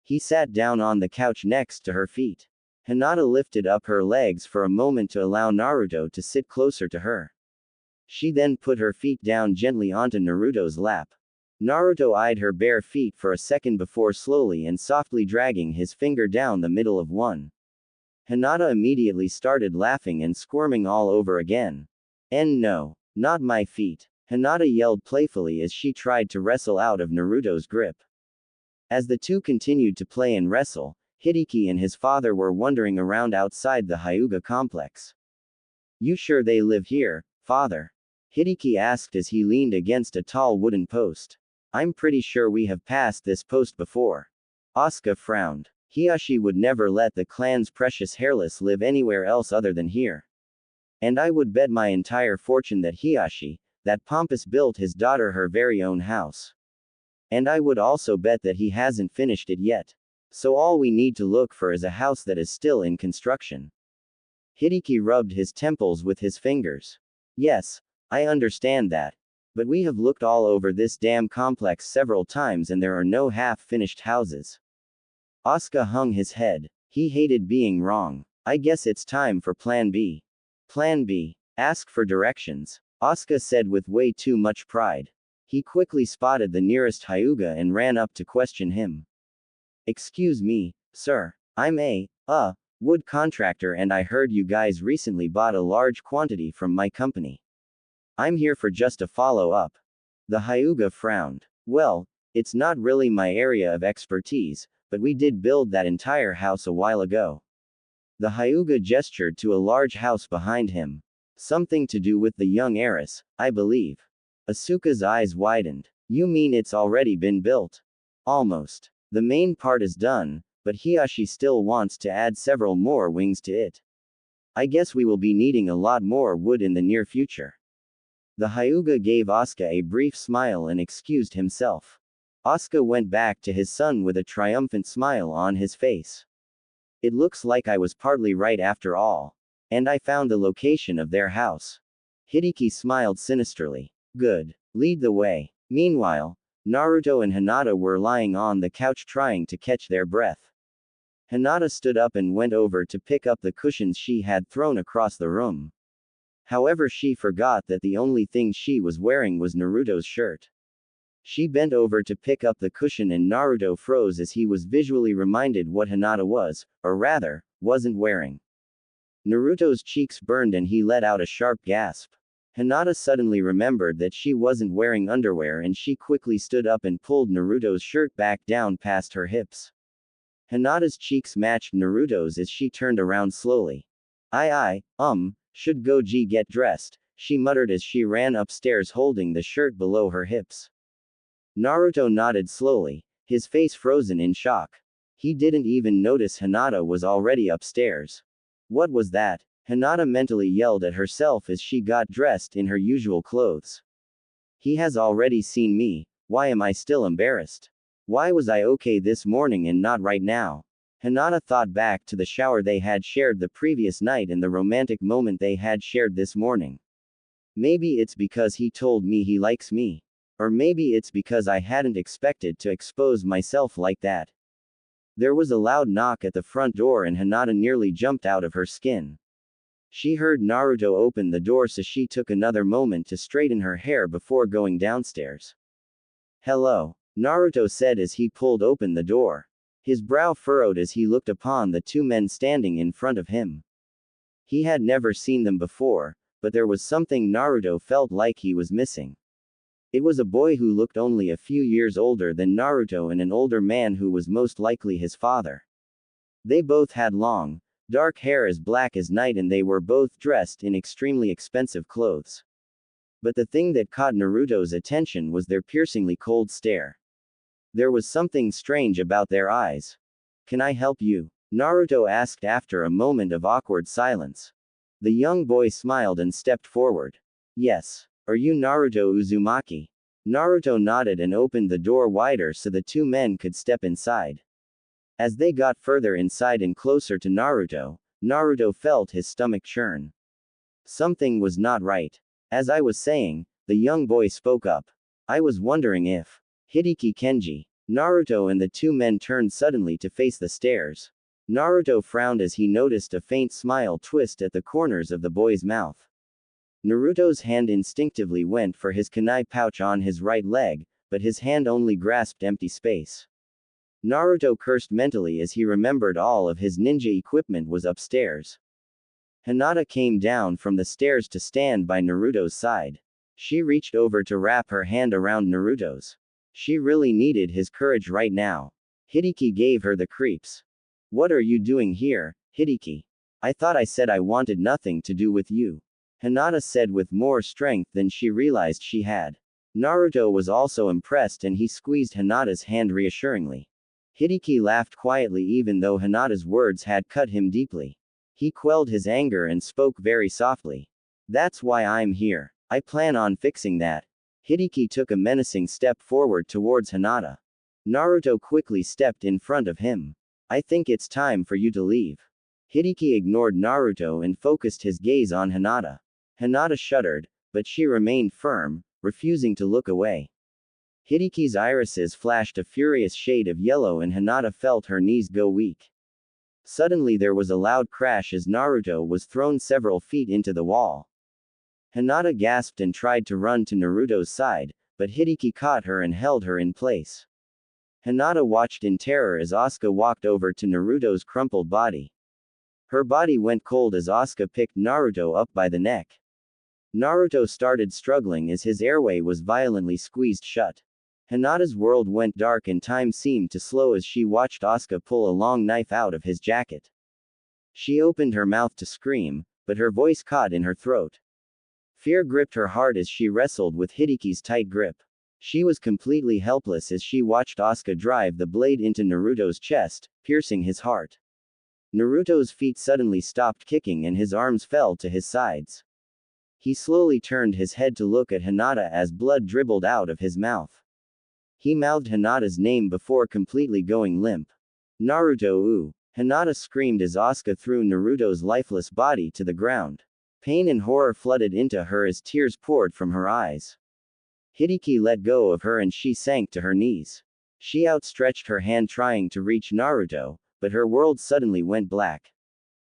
Speaker 1: He sat down on the couch next to her feet. Hinata lifted up her legs for a moment to allow Naruto to sit closer to her. She then put her feet down gently onto Naruto's lap. Naruto eyed her bare feet for a second before slowly and softly dragging his finger down the middle of one. Hinata immediately started laughing and squirming all over again. No, not my feet. Hinata yelled playfully as she tried to wrestle out of Naruto's grip. As the two continued to play and wrestle, Hideki and his father were wandering around outside the Hyuga complex. You sure they live here, father? Hideki asked as he leaned against a tall wooden post. I'm pretty sure we have passed this post before. Asuka frowned. Hiashi would never let the clan's precious hairless live anywhere else other than here. And I would bet my entire fortune that Hiashi, that pompous, built his daughter her very own house. And I would also bet that he hasn't finished it yet. So all we need to look for is a house that is still in construction. Hideki rubbed his temples with his fingers. Yes, I understand that. But we have looked all over this damn complex several times and there are no half-finished houses. Asuka hung his head. He hated being wrong. I guess it's time for Plan B. Plan B. Ask for directions. Asuka said with way too much pride. He quickly spotted the nearest Hyuga and ran up to question him. Excuse me, sir. I'm a wood contractor and I heard you guys recently bought a large quantity from my company. I'm here for just a follow-up. The Hyuga frowned. Well, it's not really my area of expertise, but we did build that entire house a while ago. The Hyuga gestured to a large house behind him. Something to do with the young heiress, I believe. Asuka's eyes widened. You mean it's already been built? Almost. The main part is done, but Hiashi still wants to add several more wings to it. I guess we will be needing a lot more wood in the near future. The Hyuga gave Asuka a brief smile and excused himself. Asuka went back to his son with a triumphant smile on his face. It looks like I was partly right after all. And I found the location of their house. Hideki smiled sinisterly. Good. Lead the way. Meanwhile, Naruto and Hinata were lying on the couch trying to catch their breath. Hinata stood up and went over to pick up the cushions she had thrown across the room. However, she forgot that the only thing she was wearing was Naruto's shirt. She bent over to pick up the cushion and Naruto froze as he was visually reminded what Hinata was, or rather, wasn't wearing. Naruto's cheeks burned and he let out a sharp gasp. Hinata suddenly remembered that she wasn't wearing underwear and she quickly stood up and pulled Naruto's shirt back down past her hips. Hinata's cheeks matched Naruto's as she turned around slowly. Should Goji get dressed? She muttered as she ran upstairs holding the shirt below her hips. Naruto nodded slowly, his face frozen in shock. He didn't even notice Hinata was already upstairs. What was that? Hinata mentally yelled at herself as she got dressed in her usual clothes. He has already seen me, why am I still embarrassed? Why was I okay this morning and not right now? Hinata thought back to the shower they had shared the previous night and the romantic moment they had shared this morning. Maybe it's because he told me he likes me. Or maybe it's because I hadn't expected to expose myself like that. There was a loud knock at the front door and Hinata nearly jumped out of her skin. She heard Naruto open the door, so she took another moment to straighten her hair before going downstairs. Hello, Naruto said as he pulled open the door. His brow furrowed as he looked upon the two men standing in front of him. He had never seen them before, but there was something Naruto felt like he was missing. It was a boy who looked only a few years older than Naruto and an older man who was most likely his father. They both had long, dark hair as black as night and they were both dressed in extremely expensive clothes. But the thing that caught Naruto's attention was their piercingly cold stare. There was something strange about their eyes. Can I help you? Naruto asked after a moment of awkward silence. The young boy smiled and stepped forward. Yes. Are you Naruto Uzumaki? Naruto nodded and opened the door wider so the two men could step inside. As they got further inside and closer to Naruto, Naruto felt his stomach churn. Something was not right. As I was saying, the young boy spoke up. I was wondering if Hideki Kenji. Naruto and the two men turned suddenly to face the stairs. Naruto frowned as he noticed a faint smile twist at the corners of the boy's mouth. Naruto's hand instinctively went for his kunai pouch on his right leg, but his hand only grasped empty space. Naruto cursed mentally as he remembered all of his ninja equipment was upstairs. Hinata came down from the stairs to stand by Naruto's side. She reached over to wrap her hand around Naruto's. She really needed his courage right now. Hideki gave her the creeps. What are you doing here, Hideki? I thought I said I wanted nothing to do with you. Hinata said with more strength than she realized she had. Naruto was also impressed and he squeezed Hinata's hand reassuringly. Hideki laughed quietly even though Hinata's words had cut him deeply. He quelled his anger and spoke very softly. That's why I'm here. I plan on fixing that. Hideki took a menacing step forward towards Hinata. Naruto quickly stepped in front of him. I think it's time for you to leave. Hideki ignored Naruto and focused his gaze on Hinata. Hinata shuddered, but she remained firm, refusing to look away. Hideki's irises flashed a furious shade of yellow and Hinata felt her knees go weak. Suddenly there was a loud crash as Naruto was thrown several feet into the wall. Hinata gasped and tried to run to Naruto's side, but Hideki caught her and held her in place. Hinata watched in terror as Asuka walked over to Naruto's crumpled body. Her body went cold as Asuka picked Naruto up by the neck. Naruto started struggling as his airway was violently squeezed shut. Hinata's world went dark and time seemed to slow as she watched Asuka pull a long knife out of his jacket. She opened her mouth to scream, but her voice caught in her throat. Fear gripped her heart as she wrestled with Hideki's tight grip. She was completely helpless as she watched Asuka drive the blade into Naruto's chest, piercing his heart. Naruto's feet suddenly stopped kicking and his arms fell to his sides. He slowly turned his head to look at Hinata as blood dribbled out of his mouth. He mouthed Hinata's name before completely going limp. Naruto ooh! Hinata screamed as Asuka threw Naruto's lifeless body to the ground. Pain and horror flooded into her as tears poured from her eyes. Hideki let go of her and she sank to her knees. She outstretched her hand trying to reach Naruto, but her world suddenly went black.